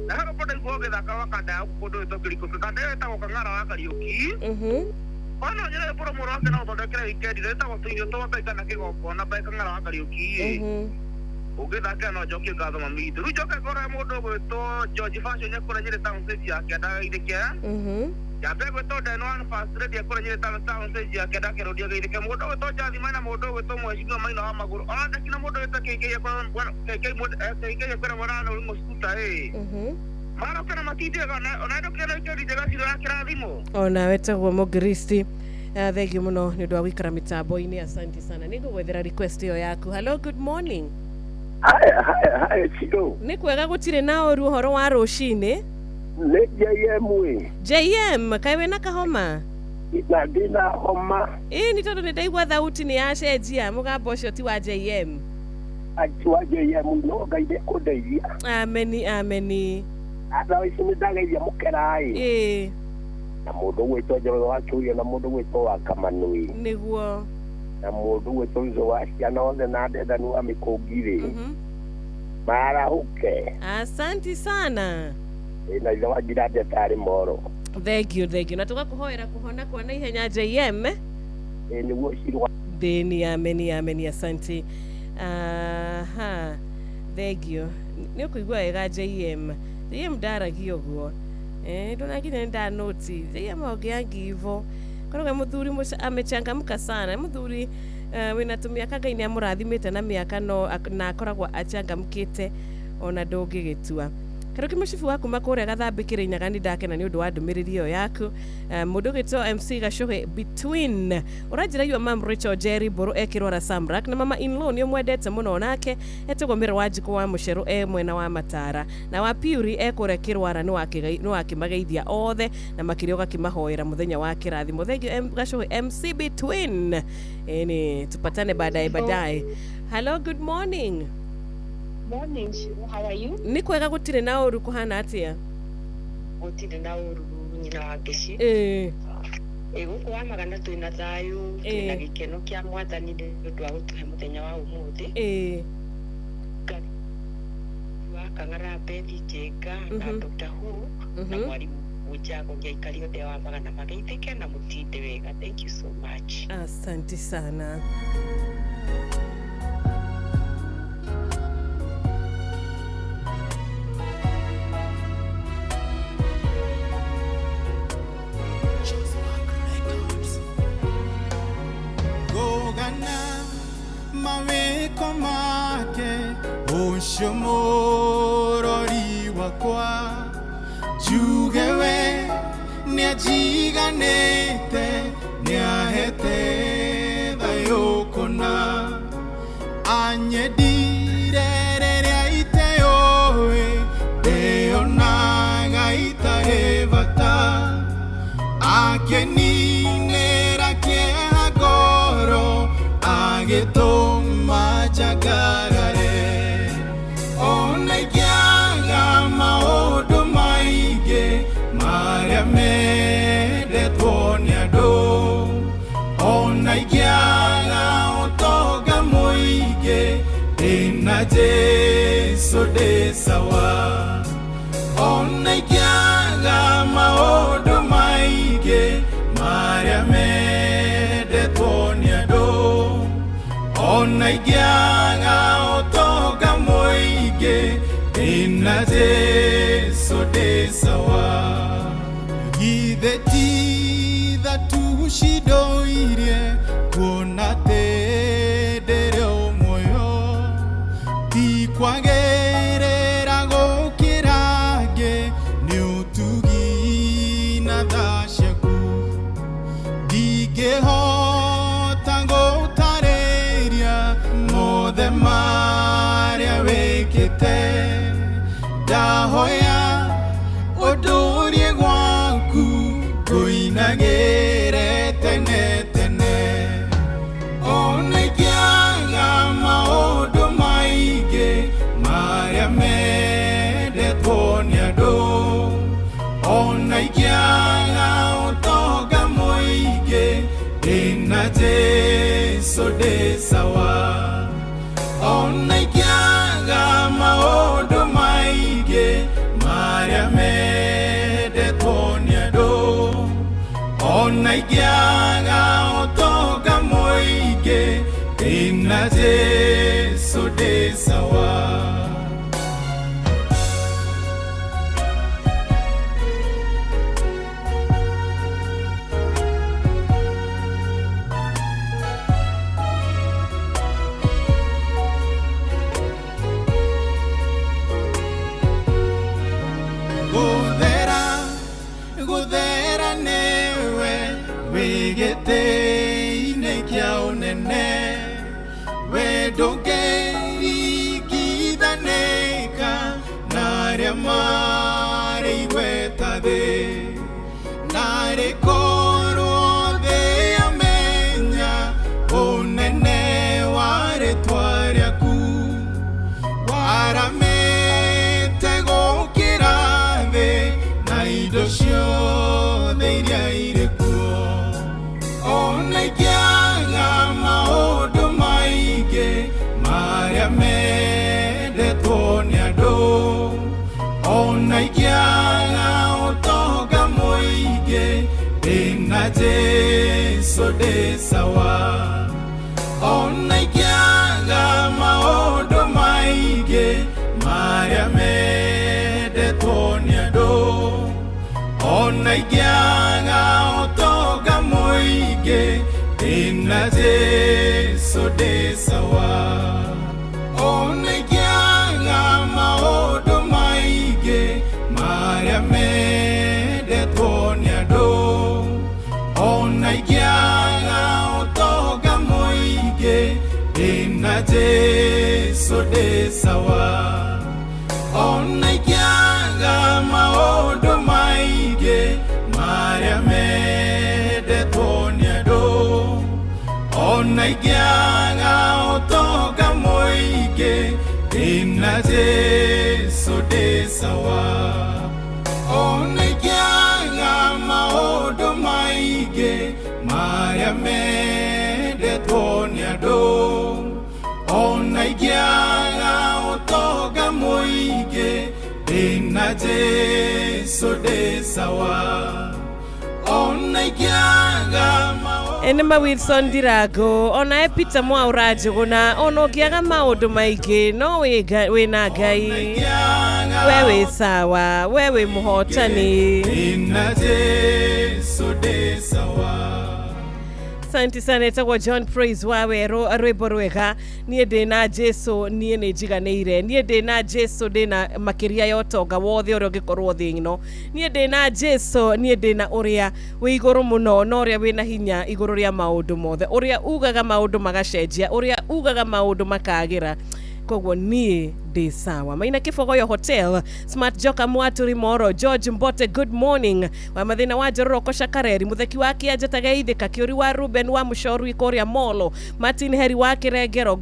na hapo pote goge da kawa kada godo to kiliko kada eta kwa ngara wa Kariuki Ono nyere poro moro ake na utondekera ikedi reta gotuirio to wakaika na kigoko na baika ngara wa Kariuki ugitha ke no joki ngatho mami ru joke kora mundu gwito George Fashion nyakora nyere town stage yake da idike ya bego to da no an fast ready yakora nyere town stage yake da ke rodia idike mundu gwito jathi maina mundu gwito mweshiga maina wa maguru ona dakina mundu gwito keke yakora keke mundu keke yakora mwana no muskuta Mara kana matide kana ona ndo kero ikedi dega siro akira thimo ona wetagwo Mogristi thank you muno ni ndo awikara mitambo-ini asante sana nigo gwethera request yo yaku hello good morning Hi Chido ni kwega gutire na oru horo wa rucini ne JM kai wena kahoma na dina homa ni tondu ni ndaigua thauti ni yacenjia mugambo ucio ti wa JM ajwa JM no gaide kudeithia ameni Ada isi nidageithia mukerai na mundu gwitwo Njoro wa Kiuria na mundu gwitwo wa Kamanui niguo na mundu gwitwo Izo wa ciana othe na Ndethani wa Mikungiri marahuke asante sana na ile wajira ndetari moro thank you na tugakuhoera kuhona kwa na ihenya JM niguo cirwa deni ameni asante thank you ni kuigua wega JM ndaragio guo ndona nginya nda noti ogiangi hivyo kono muthuri amechangamka sana muthuri wina tumiaka Ngai ni amurathimite na miaka no na akoragwo achangamkite ona ndungigitua Karoki mushifu waku makore gathambikire inyagani ndakena ni undu wa ndumiriri yo yaku mundu gito MC Gacuhi between urajira yo mam Rachel Jerry Boro ekirora Samrak na mama in law ni mwendete muno nake etego mira wajiko wa mushero mwena wa Matara na wa Puri ekore kirwara ni wakimageithia othe na makirio gakimahoera muthenya wa kirathimo thengio Gacuhi MC between ni tupatane baadaye hello good morning Morning, Shiru. How are you? Ni kwega gutire na oru kuhana atia? Gutire na oru nyina wa Ngeci. Guku wa magana twina thayu, twina gikeno kia Mwathani ndu wa gutuhe muthenya wa umuthi. Wa Kang'ara Bethi Njenga na Dr. Who na mwarimu Mujago ngiaikari othe wa magana mageithike na mutinde wega. Thank you so much. Asante sana. Maweko make ucio murori wakwa jugewe niajiganite niahete thayukuna anyedire reria iteoe deonaga itare bata akeninera kieha ngoro agituma jagarare ona ikiaga maundu maingi maria mendetwo ni andu ona ikiaga utonga muingi ina Jesu ndi sawa ona ikiaga maundu maingi maria mendetwo ni andu ona ikiaga utonga muingi ina Jesu ndi sawa githe ti thatu cidoirie kuona tendere muoyo ti kwagerera gukirange ni utugi na tha ciaku ndingihota gutariria mothe maria wikite ndahoya undurie gwaku nguinagire tene tene ndina Jesu ndi sawa. Guthera newe wigete-inĩ kĩa ũnene, we ndũngĩringithanĩka na arĩa marĩ igweta thĩ, narĩ korwo thĩ yamenya ũnene wa rĩĩtwa rĩaku, waramĩte gũkĩra thĩ na indo ciothe iria irĩ kuo, ona ingĩaga maũndũ maingĩ marĩa mendetwo nĩ andũ, ona ingĩaga ũtonga mũingĩ ndĩna Jesu ndĩ sawa, ona ingĩaga maũndũ maingĩ marĩa mendetwo nĩ andũ, ona ingĩaga ũtonga mũingĩ ndĩna Jesu ndĩ sawa, ona ingĩaga maũndũ maingĩ marĩa mendetwo nĩ andũ, ona ingĩaga ũtonga mũingĩ ndĩna Jesu ndĩ sawa, ona ingĩaga maũndũ maingĩ marĩa mendetwo nĩ andũ, ona ingĩaga ũtonga mũingĩ ndĩna Jesu ndĩ sawa, ona ingĩaga maũndũ maingĩ marĩa mendetwo nĩ andũ, ona ingĩaga ũtonga mũingĩ ndĩna Jesu ndĩ sawa, ona ingĩaga Enema Wilson Dirago, ona Peter Mwaura Njuguna, ona ũngĩaga maũndũ maingĩ no wĩna Ngai, wewe sawa, wewe mũhotani. ndĩna Jesu ndĩ sawa. Asante sana, etagwo John Praise Wawero, rwĩmbo rwega, niĩ ndĩna Jesu, niĩ nĩ njiganĩire, niĩ ndĩna Jesu, ndĩna makĩria ya ũtonga wothe ũrĩa ũngĩkorwo thĩ ĩno, niĩ ndĩna Jesu, niĩ ndĩna ũrĩa wĩ igũrũ mũno na ũrĩa wĩna hinya igũrũ rĩa maũndũ mothe, ũrĩa ugaga maũndũ magacenjia, ũrĩa ugaga maũndũ makagĩra, koguo niĩ ndĩ sawa. Maina Kibogoyo Hotel, Smart Joka Mwaturi Moro, George Mbote, good morning. Wa mathina wa Njororo Kosha Kareri, Mutheki wa Kĩanja Geithĩka, Kĩũri wa Ruben wa Mũcoru Ikoria Molo, Martin Heri wa Kĩrengero,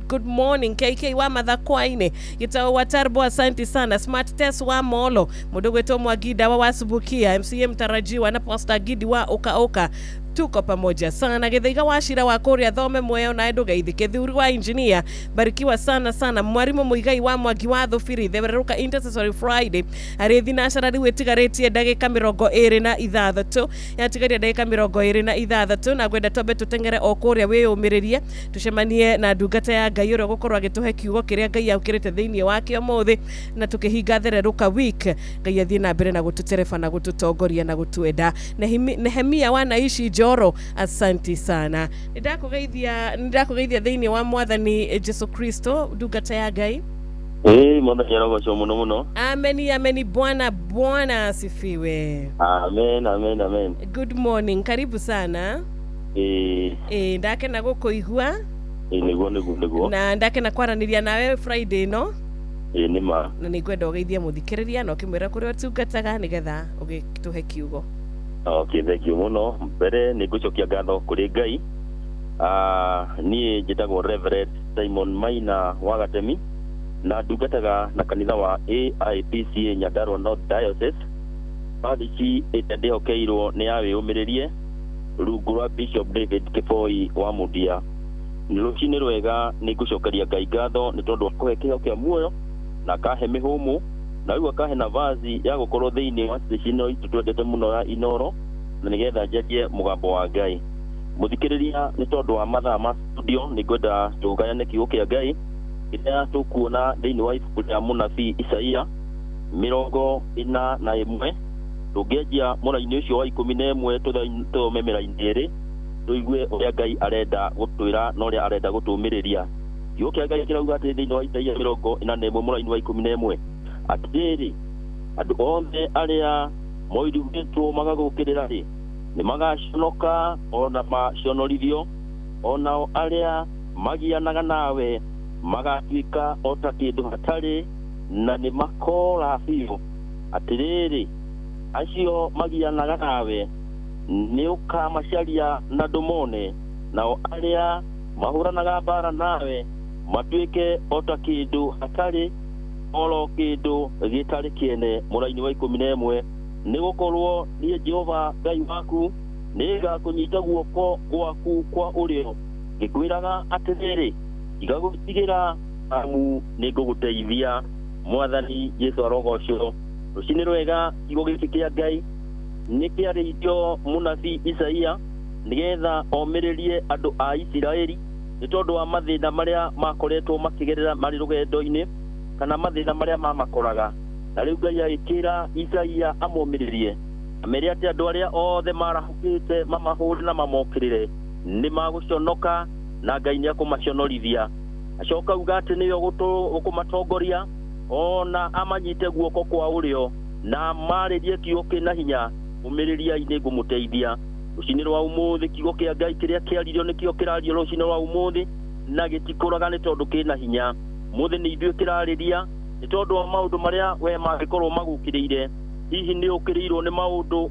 good morning. KK wa Mathakwa-inĩ, Gĩtaũ wa Tarbo, asante sana. Smart Tess wa Molo, Mũndũ gwĩtwo Mwagida wa Subukia, MCM Tarajiwa na Pastor Gidi wa Oka, tuko pamoja sana. Githaiga wa Shira wa Kuria Thome Moyo na Edo Geithĩke, Thuri wa Engineer, barikiwa sana sana. Mwarimu Muigai wa Mwangi wa Thubiri, Theberuka Intercessory Friday, Arethi Nashara rĩu ĩtigarĩtie ndagĩka 26, yatigaria ndagĩka 26, na gwenda twambe tũtengere o kũrĩa wĩyũmĩrĩrie, tucemanie na ndungata ya Ngai ũrĩa gũkorwo agĩtũhe kiugo kĩrĩa Ngai aukĩrĩte thĩinĩ wakĩo mũthĩ, na tũkĩhinga thereruka week, Ngai athiĩ na mbere na gũtũtereba na gũtũtongoria na gũtwenda. Nehemia wa Naishi Njoro, asante sana. Nĩndakũgeithia thĩinĩ wa Mwathani Jesu Kristo, ndungata ya Ngai. Mwathani arogocwo mũno mũno. Ameni, Bwana asifiwe. Amen. Good morning, karibu sana. Ndakena gũkũigua. Nĩguo. Na ndakena kwaranĩria nawe Friday no. Nĩma. Na nĩngwenda ũgeithie mũthikĩrĩria na ũkĩmwĩra kũrĩa ũtungataga nĩgetha ũgĩtũhe kiugo. Okay, thank you muno. Mbere nĩngũcokia ngatho kũrĩ Ngai. Niĩ njĩtagwo Reverend Simon Maina wa Gatemi, na ndungataga na kanitha wa AIPCA Nyandarua North Diocese. Parish ĩtandĩhokeirwo nĩ ya wĩyũmĩrĩrie rungu rwa Bishop David Kiboi wa Mundia. Rũcinĩ rwega nĩngũcokeria Ngai ngatho nĩ tondũ wa kũhe kĩheo kĩa muoyo na akahe mĩhũmũ, na rĩu akahe navazi ya gũkorwo thĩinĩ wa station itũ twendete mũno ya Inoro, na nĩgetha njarie mũgambo wa Ngai. muthikiriria ni tondu wa mathaa ma studio ni ngwenda tugayane kiugo kia Ngai iria tukuona thiini wa ibuku ria munabii Isaia 41 tungianjia mura-ini ucio wa 11 tuthome mĩra-inĩ ĩrĩ tuigue uria Ngai arenda gutwira na uria arenda gutumiriria. Kiugo kia Ngai kirauga ati thiini wa Isaia 41 mura-ini wa 11 atiri andu othe aria moirugitwo magagukirira ri ni magaconoka ona macionorithio onao aria magianaga nawe magatuika ota kindu hatari na ni makora biu. Atiriri acio magianaga nawe ni ukamacaria na ndumone nao aria mahuranaga bara nawe matuike ota kindu hatari oro kindu gitari kiene. Mura-ini wa 11 ni gukorwo ni Jehova Ngai waku niga kunyita guoko gwaku kwa urio gikwiraga atiriri igagutigira amu niguguteithia. Mwathani Yesu arogocio rucini rwega kiugo giki kia Ngai ni kiarĩirio munabii Isaia nigetha omĩrĩrie andu a Isiraeli ni tondu wa mathina maria makoretwo makigerera mari rugendo-ini kana mathina maria mamakoraga. Na riu Ngai agikira Isaia amomĩrĩrie amere ati andu aria othe marahukite mamahuri na mamokirire ni maguconoka na Ngai ni akumaconorithia. Acoka uga ati niyo gukumatongoria ona amanyite guoko kwa urio na maririe kiugo kina hinya umĩrĩria-ini ngumuteithia. Rucini rwa umuthi kiugo kia Ngai kiria kiaririo nikio kirario rucini rwa umuthi na gitikuraga ni tondu kina hinya. Muthi ni ithuĩ kirariria ni tondu wa maundu maria we magikorwo magukiriire. Hihi ni ukiriirwo ni maundu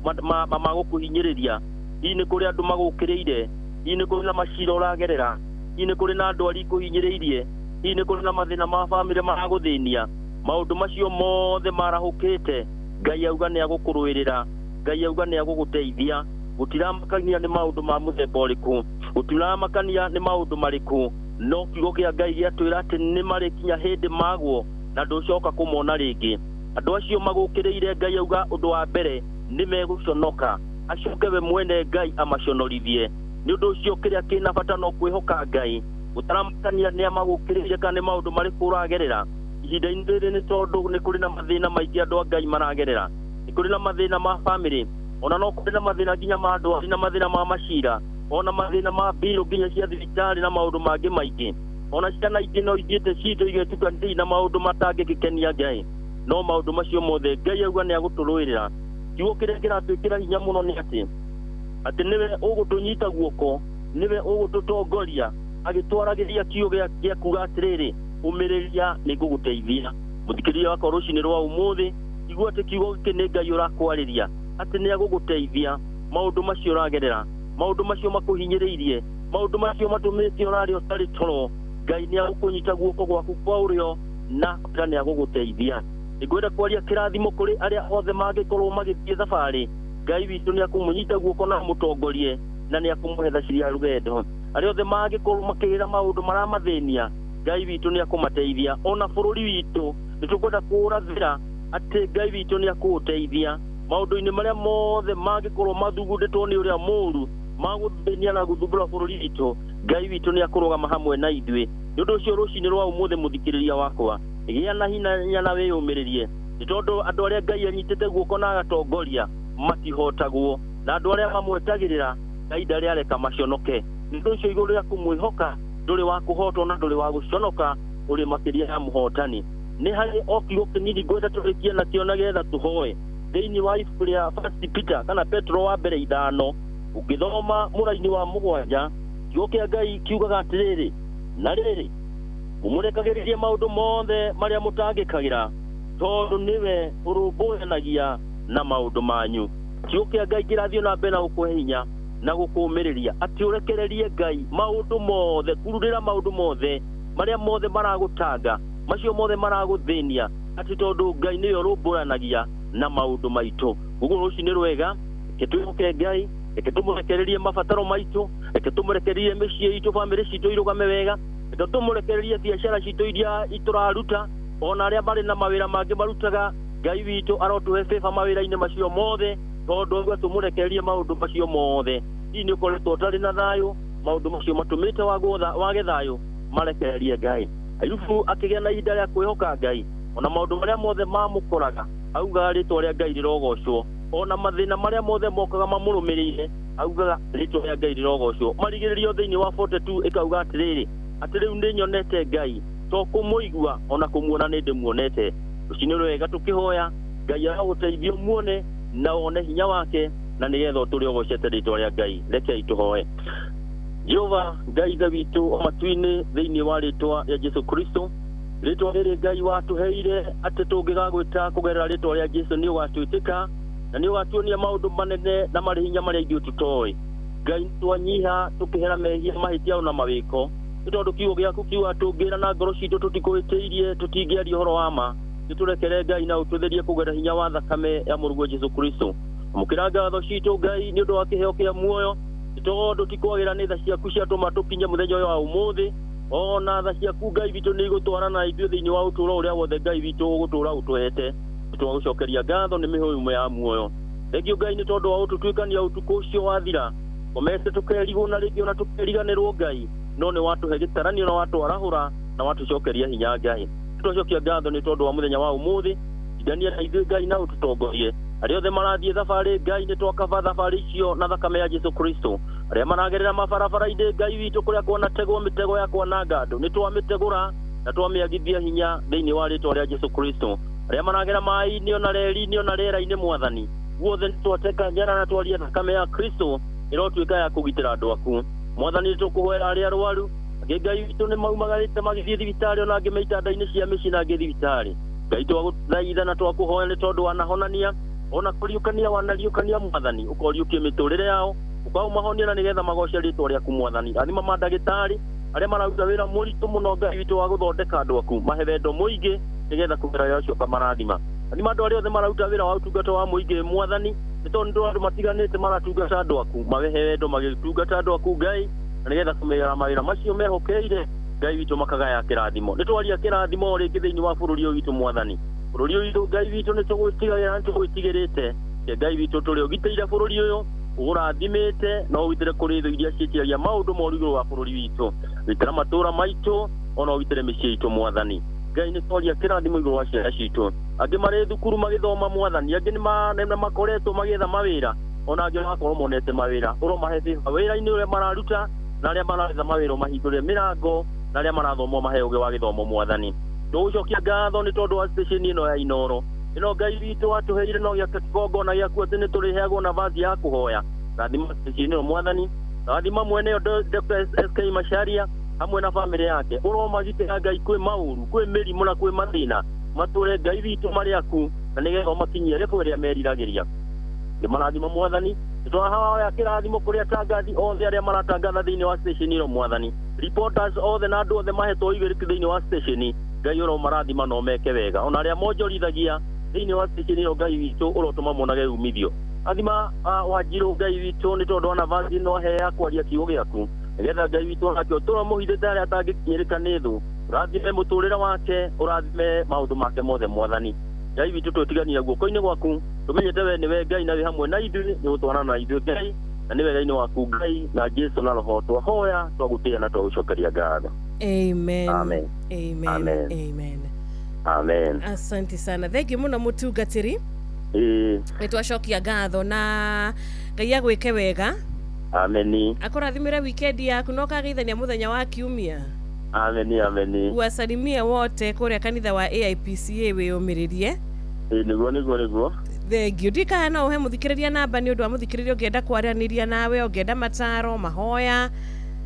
magukuhinyiriria. Hihi ni kuri andu magukiriire. Hihi ni kuri na macira uragerera. Hihi ni kuri na andu ari kuhinyiriirie. Hihi ni kuri na mathina ma family maraguthinia. Maundu macio mothe marahukite Ngai auga ni agukurwirira. Ngai auga ni aguguteithia. Gutiramakania ni maundu ma muthemba uriku. Gutiramakania ni maundu mariku. No kiugo kia Ngai giatwira ati ni marikinya hindi magwo na nducoka kumona ringi. Andu acio magukiriire Ngai auga undu wa mbere ni meguconoka. Acoke we mwene Ngai amaconorithie. Ni undu ucio kiria kina bata no kwihoka Ngai. Gutaramakania ni amagukiriire kana ni maundu mariku uragerera. Ihinda-ini rĩrĩ ni tondu ni kuri na mathina maingi andu a Ngai maragerera. Ni kuri na mathina ma family ona no kuri na mathina nginya ma andu na mathina ma macira ona mathina ma bill nginya cia thibitari na maundu mangi maingi ona ciana ingĩ no ithiĩte citũ igetukania na maundu matangĩgĩkenia Ngai. No maundu macio mothe Ngai auga ni aguturwirira. Kiugo kiria kiratwĩkĩra hinya muno ni ati niwe ũgũtũnyita guoko, niwe ũgũtũtongoria agĩtwaragĩria kiugo gĩa kuga atirĩrĩ umĩrĩria ni nguguteithia. Muthikiriria wakwa rucini rwa umuthi igua ati kiugo gĩkĩ nĩ Ngai ũrakwarĩria ati ni aguguteithia. Maundu macio ũragerera, maundu macio makuhinyĩrĩirie, maundu macio matumĩte ũrarĩ ũtarĩ toro, Ngai ni agũkũnyita guoko gwaku kwa ũrĩo na ni aguguteithia. Nĩngwenda kwaria kĩrathimo kũrĩ arĩa othe mangĩkorwo magĩthiĩ thabarĩ. Ngai witũ ni akũmũnyita guoko na mũtongorie na ni akũmũhe thaciria ya rũgendo. Arĩa othe mangĩkorwo makĩrĩra maundu maramathĩnia Ngai witũ ni akumateithia. Ona bũrũri witũ nĩtũkwenda kũũrathĩra ati Ngai witũ ni akũũteithia. Maundu-ini maria mothe mangĩkorwo mathugundĩtwo nĩ ũrĩa mũũru magũthĩnia na gũthumbũra bũrũri witũ, Ngai witũ ni akũrũgama hamwe na ithuĩ. Nĩ ũndũ ũcio rũcinĩ rwa umuthi mũthikĩrĩria wakwa gĩa na hinya na wĩyũmĩrĩrie nĩ tondu andu arĩa Ngai anyitĩte guoko na agatongoria matihotagwo na andu arĩa mamwetagĩrĩra Ngai ndarĩ areka maconoke. Nĩ ũndũ ũcio igũrũ rĩa kũmwĩhoka ndũrĩ wa kũhotwo na ndũrĩ wa gũconoka ũrĩ makĩria ya mũhotani. Nĩ harĩ o kiugo kĩnini ngwenda tũrĩkie nakĩo na getha tũhoe thĩinĩ wa ibuku rĩa First Peter kana Petro wa mbere 5 ũngĩthoma mũra-inĩ wa 7 kiugo kĩa Ngai kiugaga atĩrĩrĩ na rĩrĩ mũmũrekagĩrĩrie maũndũ mothe marĩa mũtangĩkagĩra tondu niwe ũrũmbũyanagia na maũndũ manyu. Kiugo kĩa Ngai kĩrathiĩ na mbere na gũkũhe hinya na gũkũũmĩrĩria ati ũrekererie Ngai maũndũ mothe, kururĩra maũndũ mothe marĩa mothe maragũtanga, macio mothe maragũthĩnia ati tondu Ngai nĩwe ũrũmbũyanagia na maũndũ maitũ. Ũguo rũcinĩ rwega twĩhoke Ngai, reke tũmũrekererie mabataro maitũ, reke tũmũrekererie mĩciĩ itũ, bamĩrĩ citũ irũgame wega, reke tũmũrekererie biacara citũ iria itũraruta, ona arĩa marĩ na mawĩra mangĩ marutaga. Ngai witũ arotũhe beba mawĩra-inĩ macio mothe tondu ũguo tũmũrekererie maũndũ macio mothe ni ukoretwo utari na thayo maundu macio matumite wage thayo marekererie Ngai. Ayubu akigĩa na ihinda rĩa kwĩhoka Ngai, ona maundu marĩa mothe mamukoraga augaga rĩtwa rĩa Ngai rĩrogocwo, ona mathĩna marĩa mothe mokaga mamũrũmĩrĩire augaga rĩtwa rĩa Ngai rĩrogocwo. Marigĩrĩrio thĩinĩ wa 42 ikauga atĩrĩrĩ, atĩ rĩu nĩnyonete Ngai, to kũmũigua ona kũmuona nĩ ndĩmuonete. Rũcinĩ rwega tũkĩhoya Ngai agũteithie muone na one hinya wake, na nĩgetha ũtũre ũgocete rĩtwa rĩa Ngai. Rekei tũhoe. Jehova Ngai witũ o matu-inĩ thĩinĩ wa rĩtwa rĩa Jesu Kristo, rĩtwa rĩrĩ Ngai watũheire atĩ tũngĩgagwĩta kũgerera rĩtwa rĩa Jesu nĩ ũgatwĩtĩka na nĩ ũgatuonia maũndũ manene na marĩ hinya marĩa ithuĩ tũtoĩ. Ngai twanyiha tũkĩhera mehia mahĩtia na mawĩko, nĩ tondũ kiugo gĩaku kiuga tũngĩra na ngoro citũ tũtikũhĩtĩirie tũtingĩaria ũhoro wa ma, nĩtũrekere Ngai na ũtũtherie kũgerera hinya wa thakame ya mũrũguo Jesu Kristo. Mũkĩra ngatho citũ Ngai nĩ ũndũ wa kĩheo kĩa muoyo, tondũ tikwagĩra nĩ tha ciaku ciatũma tũkinye mũthenya ũyũ wa ũmũthĩ, ona tha ciaku Ngai witũ nĩ igũtwarana ithuĩ thĩinĩ wa ũtũũro ũrĩa wothe Ngai witũ ũgũtũũra ũtũhete. Nĩtwagũcokeria ngatho nĩ mĩhũyũ ĩmwe ya muoyo. Thengio Ngai nĩ tondũ wa ũtũtuĩkania ũtukũ ũcio wathira, komete tũkerigwo na rĩngĩ ona tũkeriganĩrwo Ngai, no nĩ watũhe gĩtaranio na watwarahũra na watũcokeria hinya Ngai. Nĩtwacokia ngatho nĩ tondũ wa mũthenya wa ũmũthĩ, igania na ithuĩ Ngai na ũtũtongorie. Arĩa othe marathiĩ thabarĩ Ngai nĩ twakaba thabarĩ icio na thakame ya Jesu Kristo. Arĩa maragerera mabarabara-inĩ Ngai witũ kũrĩa kwanategwo mĩtego ya kwananga andũ nĩ twamĩtegũra na twamĩagithia hinya thĩinĩ wa rĩtwa rĩa Jesu Kristo. Arĩa maragera maaĩ-inĩ ona reri-inĩ ona rĩera-inĩ Mwathani, guothe nĩ twateka njara na twaria thakame ya Kristo ĩrotuĩka ya kũgitĩra andũ aku. Mwathani nĩtũkũhoera arĩa arwaru, angĩ Ngai witũ nĩ maumagarĩte magĩthiĩ thibitarĩ ona angĩ me itanda-inĩ cia mĩciĩ na angĩ thibitarĩ. Ngai twagũthaitha na twakũhoya nĩ tondũ wanahonania ona kũriũkania wanariũkania Mwathani, ũkoriũkie mĩtũrĩre yao, ũkaũmahonia na nĩgetha magoce rĩtwa rĩaku Mwathani. Rathima mandagĩtarĩ arĩa mararuta wĩra mũritũ mũno Ngai witũ wa gũthondeka andũ aku, mahe wendo mũingĩ nĩgetha kũgera wĩra ũcio ũkamarathima. Rathima andũ arĩa othe mararuta wĩra wa ũtungata wa mũingĩ Mwathani, nĩ tondũ nĩ andũ matiganĩte maratungata andũ aku, mahe wendo magĩtungata andũ aku Ngai, na nĩgetha kũmegera mawĩra macio mehokeire Ngai witũ makagaya kĩrathimo. Nĩ twaria kĩrathimo rĩngĩ thĩinĩ wa bũrũri ũyũ witũ Mwathani. Bũrũri ũyũ witũ Ngai witũ nĩ tũgwĩtigagĩra, nĩ tũgwĩtigĩrĩte Ngai witũ tũrĩ ũgitĩire bũrũri ũyũ, ũrathimĩte na ũgitĩre kũrĩ thũ iria ciĩtiragia maũndũ moru igũrũ wa bũrũri witũ, gitĩra matũũra maitũ ona ũgitĩre mĩciĩ itũ Mwathani. Ngai nĩ twaria kĩrathimo igũrũ wa ciana citũ, angĩ marĩ thukuru magĩthoma Mwathani, angĩ nĩ makoretwo magĩetha mawĩra, ona angĩ magakorwo monete mawĩra, ũromahe wĩra-inĩ ũrĩa mararuta na arĩa maretha mawĩra ũmahingũrĩre mĩrango na arĩa marathoma mahe ũgĩ wa gĩthomo Mwathani. Tũgũcokia ngatho nĩ tondũ wa station ĩno ya Inooro, ĩno Ngai witũ watũheire no gĩa kĩgongo gĩaku atĩ nĩ tũrĩheagwo nafasi ya kũhoya. Rathima station ĩno Mwathani, rathima mwene yo Dr. SK Macharia hamwe na famĩlĩ yake, ũromagitĩra Ngai kwĩ maũru, kwĩ mĩrimũ na kwĩ mathĩna, matũre Ngai witũ marĩ aku na nĩgetha ũmakinyie rĩko rĩrĩa meriragĩria. Nĩmarathima Mwathani, nĩtwahoya kĩrathimo kũrĩ atangathi othe arĩa maratangatha thĩinĩ wa station ĩno Mwathani, reporters othe na andũ othe mahetwo igĩrĩki thĩinĩ wa station, Ngai ũromarathima na ũmeke wega, ona arĩa monjorithagia thĩinĩ wa station ĩno Ngai witũ ũrotũma monage umithio. Athima Wanjirũ Ngai witũ nĩ tondũ wa nafasi ĩno he ya kwaria kiugo gĩaku, nĩgetha Ngai witũ onake ũtũra mũhithĩte arĩa atangĩkinyĩrĩka nĩ thũ, ũrathime mũtũrĩre wake, ũrathime maũndũ make mothe Mwathani. Ngai witũ twĩtigania guoko-inĩ gwaku, tũmenyete we nĩwe Ngai na wĩ hamwe na ithuĩ, nĩ gũtwarana na ithuĩ Ngai, na nĩ wega-inĩ waku Ngai na Jesu na Roho twahoya twagũtĩĩa na twagũcokeria ngatho. Amen. Amen. Amen. Amen. Amen. Amen. Asante sana. Thengi mũno mũtungatĩri. Nĩtwacokia ngatho na Ngai agwĩke wega. Amen. Akũrathimĩre weekend yaku no kageithania mũthenya wa Kiumia. Amen. Amen. Uwasalimie wote kũrĩa kanitha wa AIPCA wĩyũmĩrĩrie. Nĩguo. Thengiũ. Ndikana ũhe mũthikĩrĩria namba nĩ ũndũ wa mũthikĩrĩria ũngĩenda kwaranĩria nawe, ũngĩenda mataro, mahoya.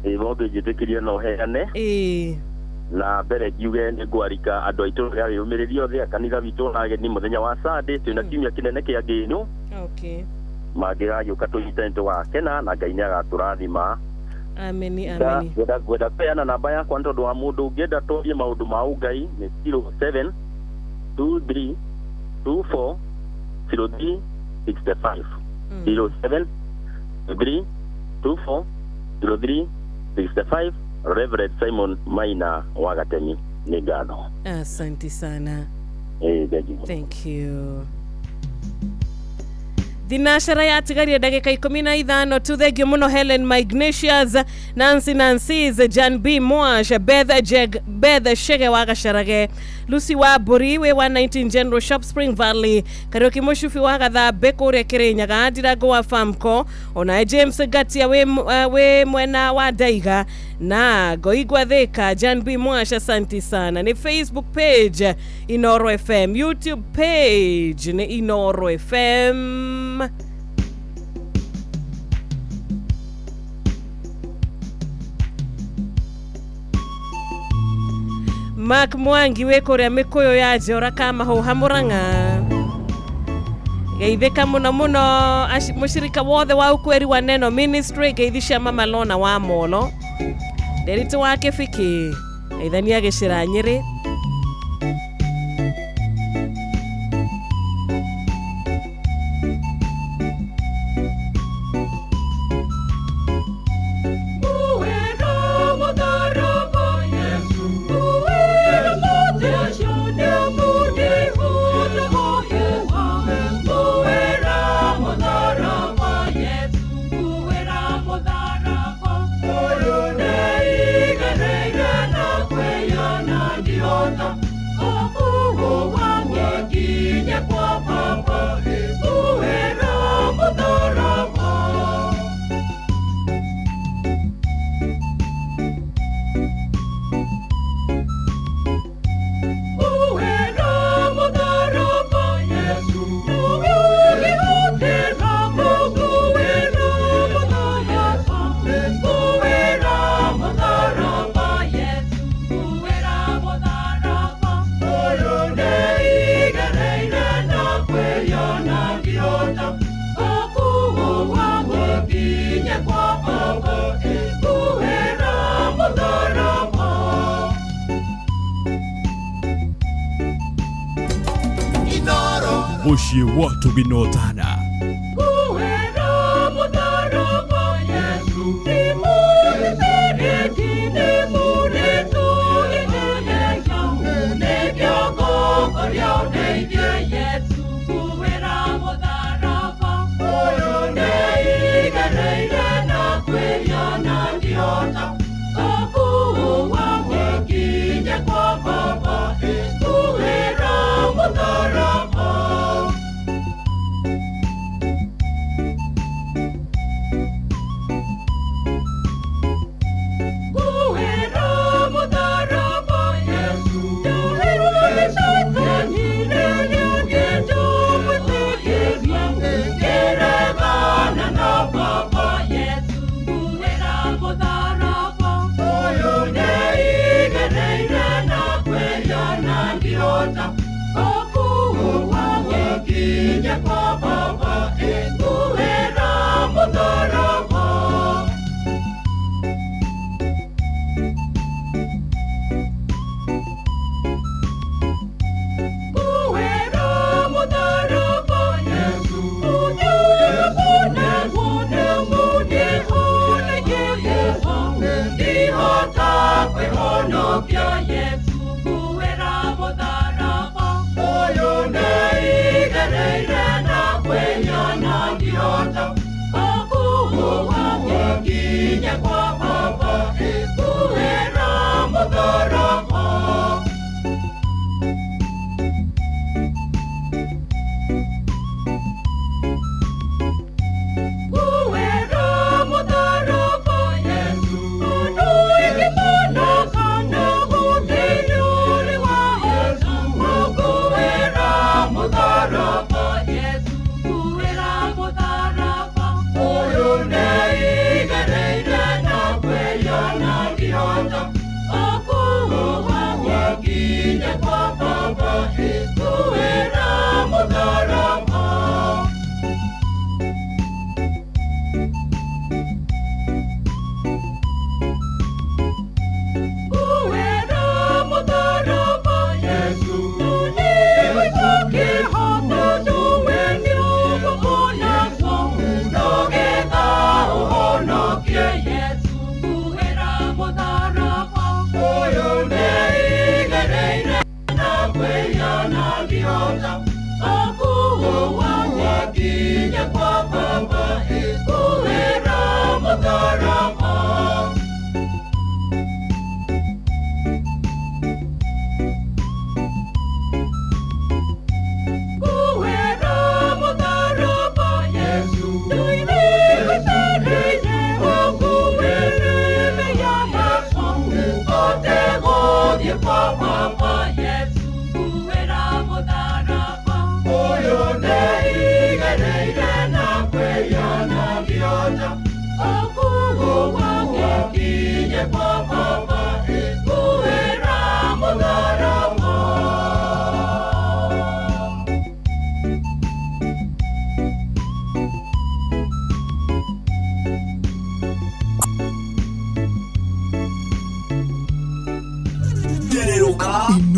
Mũndũ njĩtĩkĩrie no heane. Na mbere ngiuge nĩ ngwarika andũ aitũ rĩa wĩyũmĩrĩrie othe kanitha witũ na ageni mũthenya wa Sunday twĩna kiumia kĩnene kĩa ngĩnũ. Okay. Mangĩgagĩũka tũnyitane tũgakena na Ngai nĩagatũrathima. Amen. Ngwenda kũheana namba yakwa nĩ tondũ wa mũndũ ũngĩenda tũrie maũndũ ma Ngai nĩ 07 23 24 03 65. 07 23 24 03 65. Reverend Simon Maina wa Gatemi. Nĩ ngatho. Asante sana. Thank you. Thank you. Thinashara yatigaria ndagika 15 tu. Thengio muno Helen Ignatius, Nancy, Jan B Moash, Beth Shege wa Gacarage, Lucy wa Buri we 119 General Shop Spring Valley, Karaoke Mushufi wa Gatha Beko Rekirinyaga, Ndirago wa Famco, ona James Gatia we mwena wa Daiga na Goigwa Thika. Jan B Moash, asante sana. Ni Facebook page Inoro FM, YouTube page ni Inoro FM. Mark Mwangi we korea mikoyo ya jora kama ho hamuranga. Geitheka muno mushirika wothe wa ukweri wa Neno Ministry, geithisha mama Lona wa Molo, Derito wake Fiki, geithania Gicira Nyeri. Mushi watu binotana.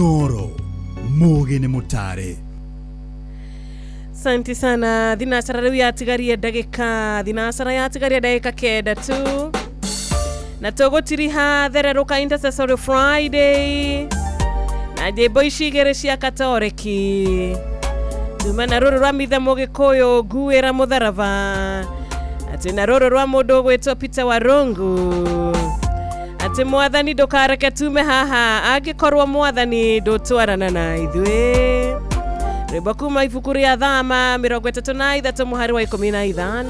Inoro Mugi Mutare. Asante sana. Thinasara riu yatigarie ndagika kenda tu na tugutiriha thereruka Intercessory Friday na nyimbo ici igiri cia katoreki tuma na ruru rwa mithamo gikuyu nguira mutharaba ati na ruru rwa mundu gwitwo Peter Warungu ati mwathani ndukareke tume haha angikorwo mwathani ndutwarana na ithwe rwimbo kuma ibuku ria Thama 33 muhari wa 15.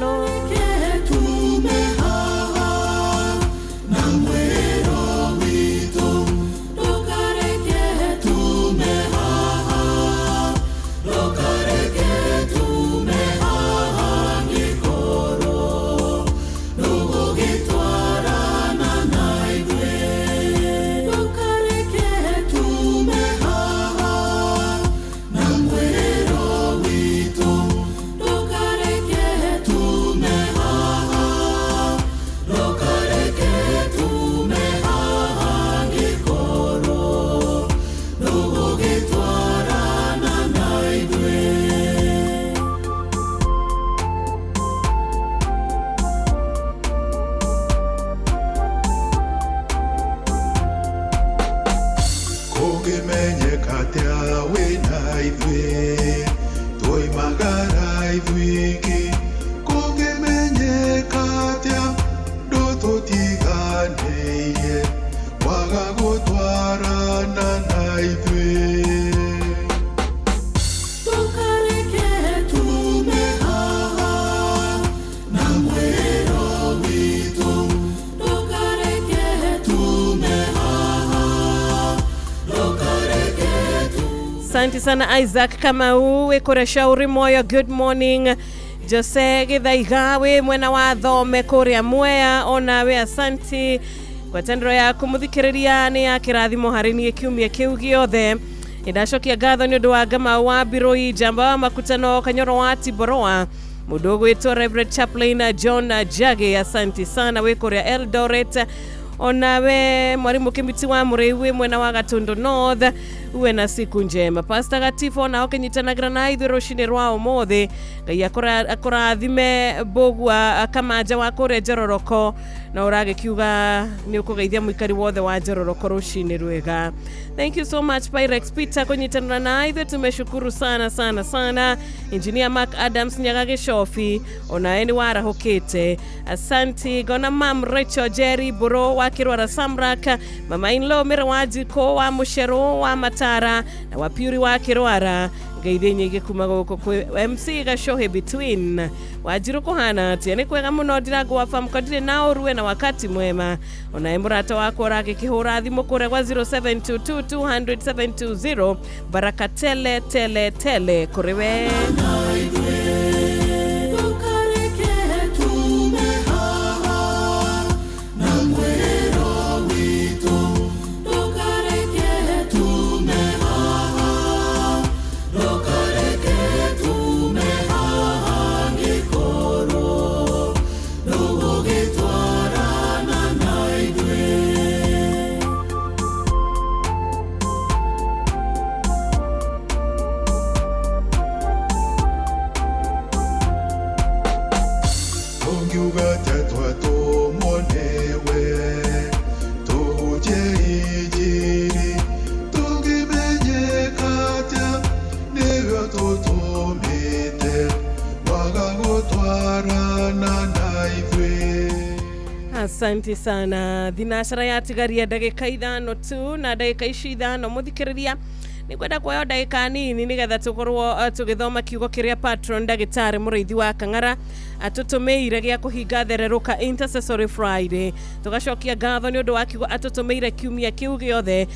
Asante sana Isaac Kamau wikore shauri moyo. Good morning Jose Githaiga we mwena wa Thome kuria Mwea ona we asanti kwa tendero ya kumuthikiriria ni ya kirathimo harini kiumia kiu giothe indacokia ngatho ni undu wa ngama wa Biroi jamba wa makutano Kanyoro wa Tiboroa mundu gwitwo Reverend Chaplain John Jage. Asante sana wikuria Eldoret ona we mwarimu Kimbiti wa Muriwe mwena wa Gatundu North uwe na siku njema. Pastor Gatifo na okenyitanagira na ithu rucini rwa umothe ngai akorathime bogwa kamaja wa kure Njororoko na uragikiuga ni ukugeithia muikari wothe wa Njororoko rucini rwega. Thank you so much Pyrex Peter kunyitana na ithu, tumeshukuru sana. Engineer Mark Adams Nyagage Shofi ona eni warahukite. Asante gona mam Rachel Jerry Buro wa Kirwara Samrak, mama inlo Mira Wajiko wa Mushero wa Matara na wapiuri wa Kirwara geithie nyingi kuma guko kwe MC Gashohe between wajiruko hana tiene kwega muno ndirago wafamukadire na oruwe na wakati mwema ona emurata wako rage kihura thimo kure kwa 0722200720 baraka tele kuriwe Asante sana. Thinashara yatigaria ndagika 5 tu na ndagika ici 5 muthikiriria ni kwenda kwa ndagika nini nigetha tukorwo tugithoma kiugo kiria patron ndagitari muriithi wa Kang'ara atutumeire gia kuhinga thereruka Intercessory Friday. Tugacokia ngatho ni undu wa kiugo atutumeire kiumia kiu giothe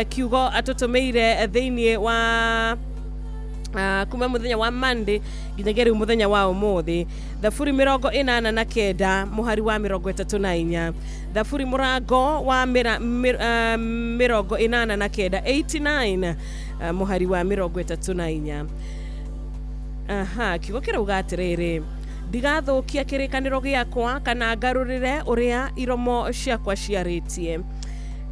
kiugo atutumeire thiini wa kuma muthenya wa Monday nginyagia muthenya wa umuthi. Thaburi 89 muhari wa 34. Thaburi murango wa 89 muhari wa 34. Kiugo kirauga atiriri ndigathukia kirikaniro giakwa kana ngarurire uria iromo ciakwa ciaritie.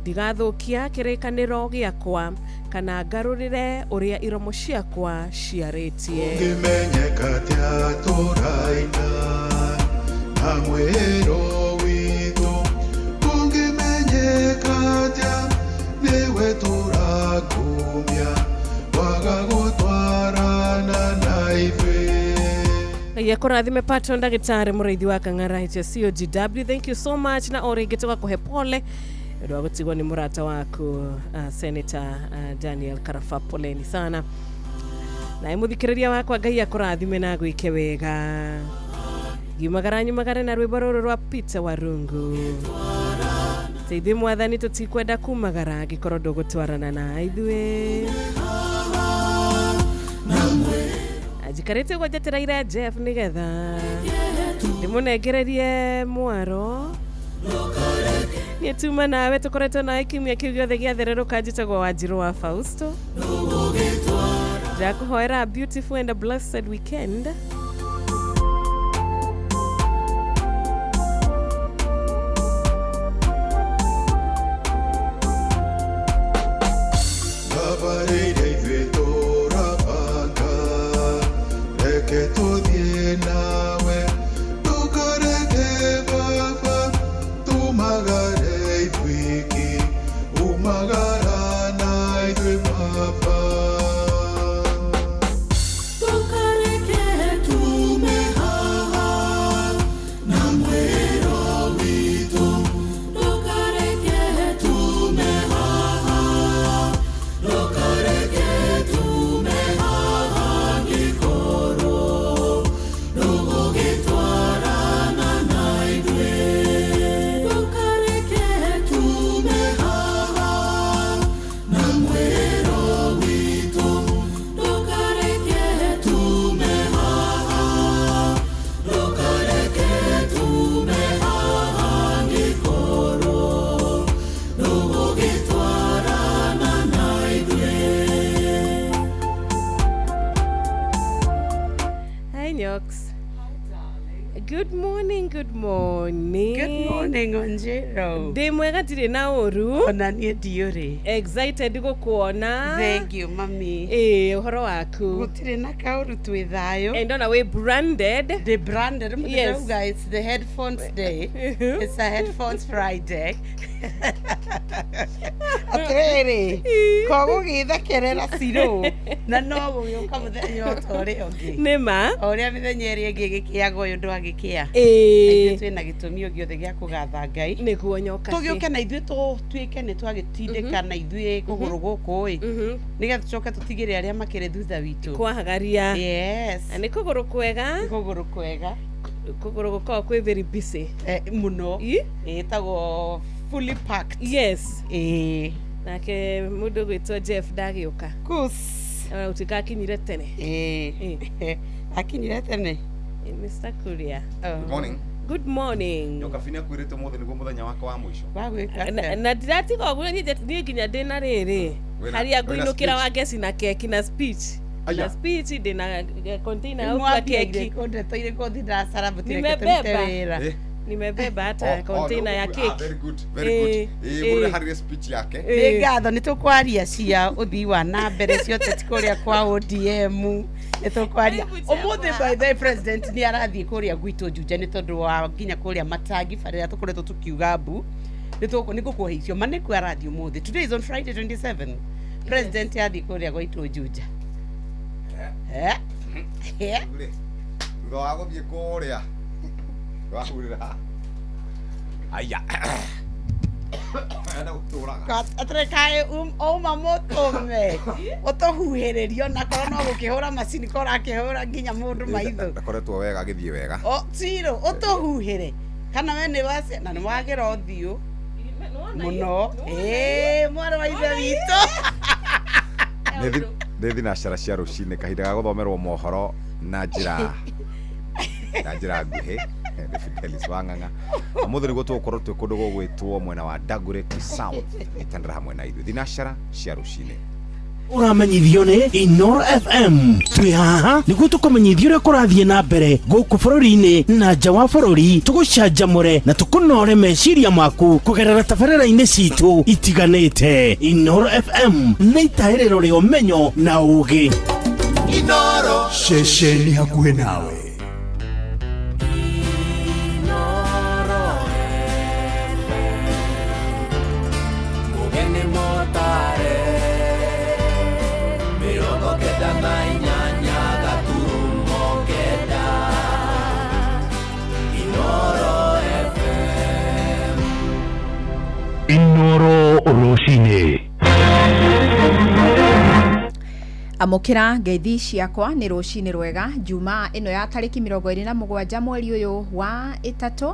Ndigathukia kirikaniro giakwa kana ngarurire uria iromo ciakwa ciarĩtie. Ngimenyeka tia tũraina na mwĩro witũ, ũngĩmenyeka tia nĩwe tũrakumia waga gũtwarana na ithuĩ. Ya kurathime patron ndagĩtarĩ mũrĩithi wa Kang'ara HSCOGW, thank you so much na orĩngĩ tũgakũhe pole nĩ wa gũtigwo nĩ mũrata waku Senator Daniel Karafa, poleni sana. Na mũthikĩrĩria wakwa Ngai akũrathime na gwĩke wega. Giumagara nyumagare na rwĩmbo rũrũ rwa Peter Warungu. Teithie Mwathani tũtikwenda kumagara angĩkorwo ndũgũtwarana na ithuĩ. Ajikarĩte gwajetereire Jeff nĩgetha ndĩmũnengererie mwaro. Niĩ tuma nawe tũkoretwo nawe kiumia kĩu gĩothe gĩathererũka, njĩtagwo Wanjirũ wa Fausto. Ndakũhoera beautiful and a blessed weekend. Good morning, good morning. Good morning, Wanjirũ. Ndĩ mwega ndirĩ na ũru. Ona niĩ ndiũrĩ. Excited gũkuona. Thank you, mami. Ũhoro waku? Gũtirĩ na kaũru twĩ thayũ. Ndona wĩ branded. The branded. Yes. Guys, the headphones day. It's a headphones Friday. Atĩrĩrĩ, kogũgĩthekerera cirũ na no gũgĩũka mũthenya ũtorĩ ũngĩ. Nĩma? O ũrĩa mĩthenya ĩrĩa ĩngĩ gĩkĩaga ũyũ ndũ agĩkĩa. Ithuĩ twĩna gĩtũmi o gĩothe gĩa kũgatha Ngai. Nĩguo nyoka. Tũgĩũke na ithuĩ tũtuĩke nĩ twagĩtindĩka na ithuĩ kũgũrũ gũkũ ĩ. Nĩgetha tũcoke tũtigĩre arĩa makĩrĩ thutha witũ. Kwahagaria. Yes. Nĩ kũgũrũ kwega. Nĩ kũgũrũ kwega. Kũgũrũ gũkoragwo kwĩ very busy. Mũno. Ĩtagwo fully packed. Yes. Nake mũndũ gwĩtwo Jeff ndagĩũka. Ũtuĩka akinyire tene. Akinyire tene. Mr. Kuria. Good morning. Good morning. Nyoka Bini akwĩrĩte mũthĩ nĩguo mũthenya wakwa wa mũico. Na ndiratiga ũguo niĩ nginya ndĩna rĩrĩ. Harĩa ngũinũkĩra wa gesi na keki na speech. Na speech ndĩna container au keki. Nimebeba hata container ya keki. Very good. Very good. Mũrĩ harire speech yake. Nĩ ngatho nĩ tũkwaria cia ũthii wa na mbere cio teti kũrĩa kwa ODM. Nĩ tũkwaria. Ũmũthĩ by the president nĩ arathiĩ kũrĩa gwitũ Juja nĩ tondũ wa nginya kũrĩa Matangi barĩa tũkoretwo tũkiuga mbu. Nĩ gũkũheithio manĩku arathiĩ ũmũthĩ. Today is on Friday 27. President yathiĩ kũrĩa gwitũ Juja. Thutha wa gũthiĩ kũrĩa wahurira aya ana gũtũraga atrekae uma mũtũme ũtũhuhĩrĩrio na korwo no gũkĩhũra macini korwo akĩhũra nginya mũndũ maitho ndakoretwo wega gĩthiĩ wega tiro ũtũhuhĩre kana we nĩ wacia na nĩ wagĩra ũthiũ mũno mwarĩ wa ithe witũ nĩ thinacara cia rũcinĩ kahinda ga gũthomerwo mohoro na njĩra nguhĩ Fidelis Wang'ang'a. Mũthĩ nĩguo tũgũkorwo twĩ kũndũ gũgwĩtwo mwena wa Dagoretti South, itandĩra hamwe na ithuĩ thinacara cia rũcinĩ. uramenyithio ni Inoro FM. Twi haha niguo tukumenyithia uria kurathie na mbere guku bururi-ini na nja wa bururi, tugucanjamure na tukunore meciria maku kugerera tabarĩra-inĩ citu itiganĩte. Inoro FM nĩ itaĩrĩro rĩa ũmenyo na ũũgĩ. Inoro ceceni hakuhĩ nawe. Inoro rũcinĩ. Amukira ngeithi ciakwa ni rũcinĩ rwega Jumaa ĩno ya tarĩki 27 mweri ũyũ wa ĩtatũ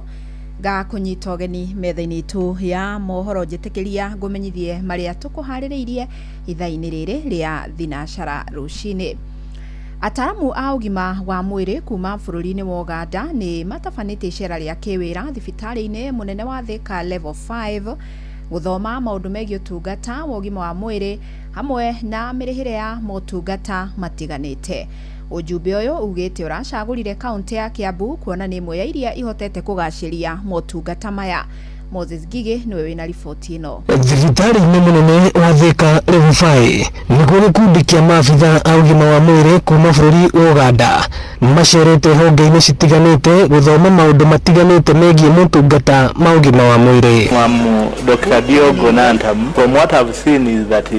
gakunyita ũgeni metha-inĩ itu ya mohoro njĩtĩkĩria ngũmenyithie marĩa tũkũharĩrĩirie ithaa-inĩ rĩrĩ rĩa thinacara rũcinĩ. Ataramu a ũgima wa mwĩrĩ kuma bũrũri-inĩ wa Uganda nĩ matabanĩte icera rĩa kĩwĩra thibitarĩ-inĩ mũnene wa Thika level 5 guthoma maũndũ megiĩ ũtungata wa ũgima wa mwĩrĩ hamwe na mĩrĩhĩre ya motungata matiganĩte. Ujumbe ũyũ ugĩte ũracagũrire kaunti ya Kiambu kuona nĩ ĩmwe ya iria ihotete kũgacĩria motungata maya. Moses Gige niwe wina riboti ĩno. Thibitarĩ-inĩ mũnene wa Thika level 5 nĩguo gĩkundi kĩa maabitha a ũgima wa mwĩrĩ kuma bũrũri wa Uganda macerete honge-inĩ citiganĩte gũthoma maũndũ matiganĩte megiĩ motungata ma ũgima wa mwĩrĩ. Dr. Diogo Nantam, from what I've seen is that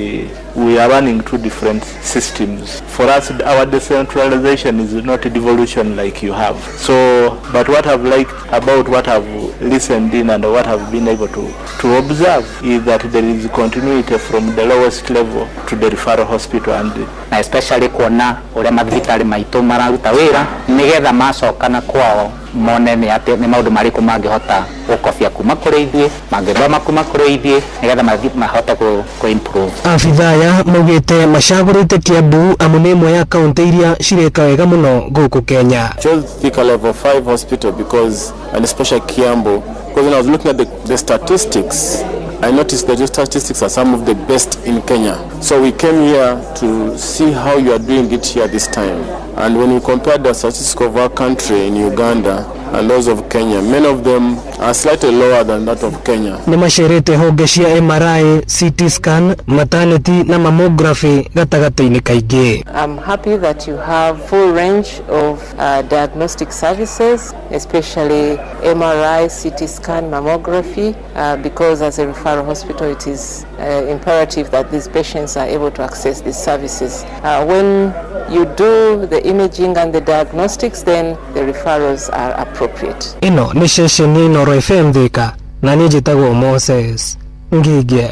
we are running two different systems. For us, our decentralization is not devolution like you have. So, but what I've liked about what I've listened in and what I've been able to observe is that there is continuity from the lowest level to the referral hospital, and especially kuona ule mathibitarĩ maitũ mararuta wĩra nigetha macokana kwao mone nĩ atĩ nĩ maũndũ marĩkũ mangĩhota gũkobia kuma kũrĩ ithuĩ, mangĩthoma kuma kũrĩ ithuĩ nigetha mahote ku-improve. Abitha aya maugĩte macagũrĩte Kiambu amu nĩ ĩmwe ya kaunti iria cireka wega mũno gũkũ Kenya. Chose Thika level 5 hospital because, and especially Kiambu, because when I was looking at the statistics, I noticed that your statistics are some of the best in Kenya. So we came here to see how you are doing it here this time. And when we compared the statistics of our country in Uganda and those of Kenya, many of them are slightly lower than that of Kenya. Nĩ macerete honge cia MRI, CT scan, maternity na mammography gatagatĩ-inĩ kaingĩ. I'm happy that you have full range of diagnostic services, especially MRI, CT scan, mammography, because as a referral hospital it is imperative that these patients are able to access these services. When you do the imaging and the diagnostics, then the referrals are appropriate. Ino ni ceceni Inoro FM Thika na niĩ njĩtagwo Moses Ngige.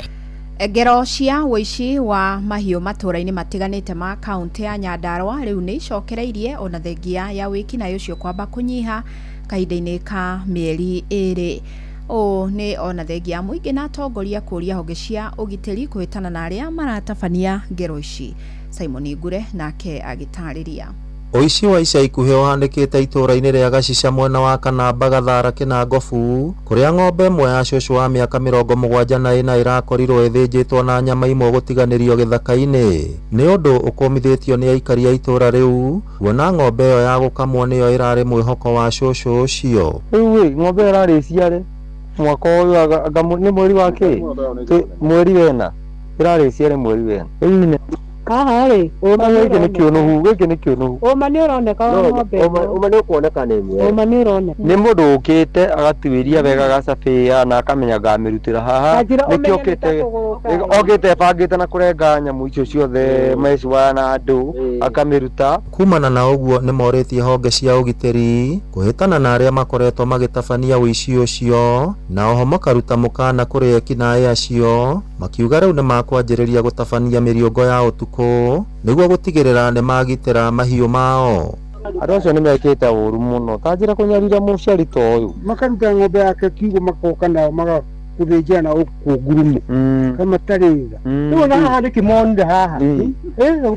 Ngero cia ũici wa mahiũ matũra-inĩ matiganĩte ma kaunti ya Nyandarua rĩu nĩ icokereirie ona thengia ya wĩkinaĩ ũcio kwamba kũnyiha kahinda-inĩ ka mĩeri ĩrĩ. O nĩ ona thengia mũingĩ na atongoria kũria honge cia ũgitĩri kũhĩtana na arĩa maratabania ngero ici. Simon Ngure nake agĩtarĩria. Ũici wa ica ikuhĩ ũhanĩkĩte itũra-inĩ rĩa Gacica mwena wa Kanamba, Gathara, Kinangobu, kũrĩa ng'ombe ĩmwe ya cũcũ wa mĩaka 74 ĩrakorirwo ĩthĩnjĩtwo na nyama imwe gũtiganĩrio gĩthaka-inĩ. Nĩ ũndũ ũkũmithĩtio nĩ aikari a itũra rĩu, kuona ng'ombe ĩyo ya gũkamwo nĩyo ĩrarĩ mwĩhoko wa cũcũ ũcio. Rĩu ng'ombe ĩrarĩ ciarĩ mwaka ũyũ nĩ mweri wa kĩ? Mweri wena. Ĩrarĩ ciarĩ mweri wena. Kaha rĩ, gĩkĩ nĩ kĩũnũhu. Ũma nĩ ũroneka ng'ombe. Ũma nĩ ũkuoneka nĩ ĩmwe. Ũma nĩ ũroneka. Nĩ mũndũ ũkĩte agatuĩria wega gacabĩya na akamenya ngamĩrutĩra haha. Nĩkĩo okĩte bangĩte na kũrenga nyamũ icio ciothe meciwaya na andũ akamĩruta. Kumana na ũguo nĩ morĩtie honge cia ũgitĩri kũhĩtana na arĩa makoretwo magĩtabania ũici ũcio, na oho makaruta mũkana kũrĩ ekinaĩ acio makiuga rĩu nĩ makwanjĩrĩria gũtabania mĩriũngo ya ũtukũ nĩguo gũtigĩrĩra nĩ magitĩra mahiũ mao. Andũ acio nĩ mekĩte ũũru mũno, ta njĩra kũnyarira mũciari ta ũyũ. Makaruta ng'ombe yake kiugo makoka nayo kuthĩnjana gũkũ ngurumo kama tarĩga rĩu ona haha nĩ kĩmonire haha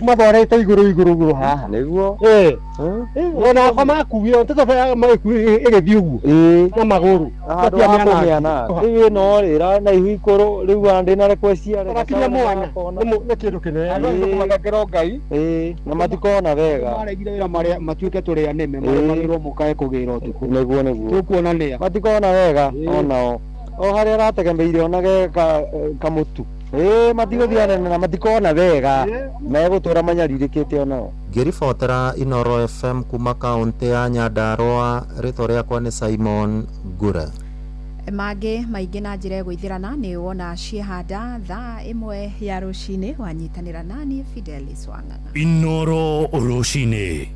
mathorete igũrũ haha nĩguo ona kwa makuire tũtoba magĩkuire ĩgĩthiĩ ũguo na magũrũ matiamĩana rĩu ĩno rĩra na ihu ikũrũ rĩu andĩ na requestia agakinya mwana nĩ kĩndũ kĩnene Ngai na matikona wega maregire wĩra marĩa matuĩke tũrĩa nĩme marĩmagĩrwo mũkae kũgĩra ũtukũ nĩguo tũkuona nĩa matikona wega onao o harĩa arategemeire onage kamutu matigũthiana na matikona wega megũtũra manyarirĩkĩte onao. Ngĩribotera Inoro FM kuma kaunti ya Nyandarua, rĩtwa rĩakwa nĩ Simon Ngure. Mangĩ maingĩ na njĩra gũithĩrana nĩ wona ciehanda thaa 1 ya rũcinĩ wanyitanĩra nani Fidelis Wang'ang'a. Inoro rũcinĩ.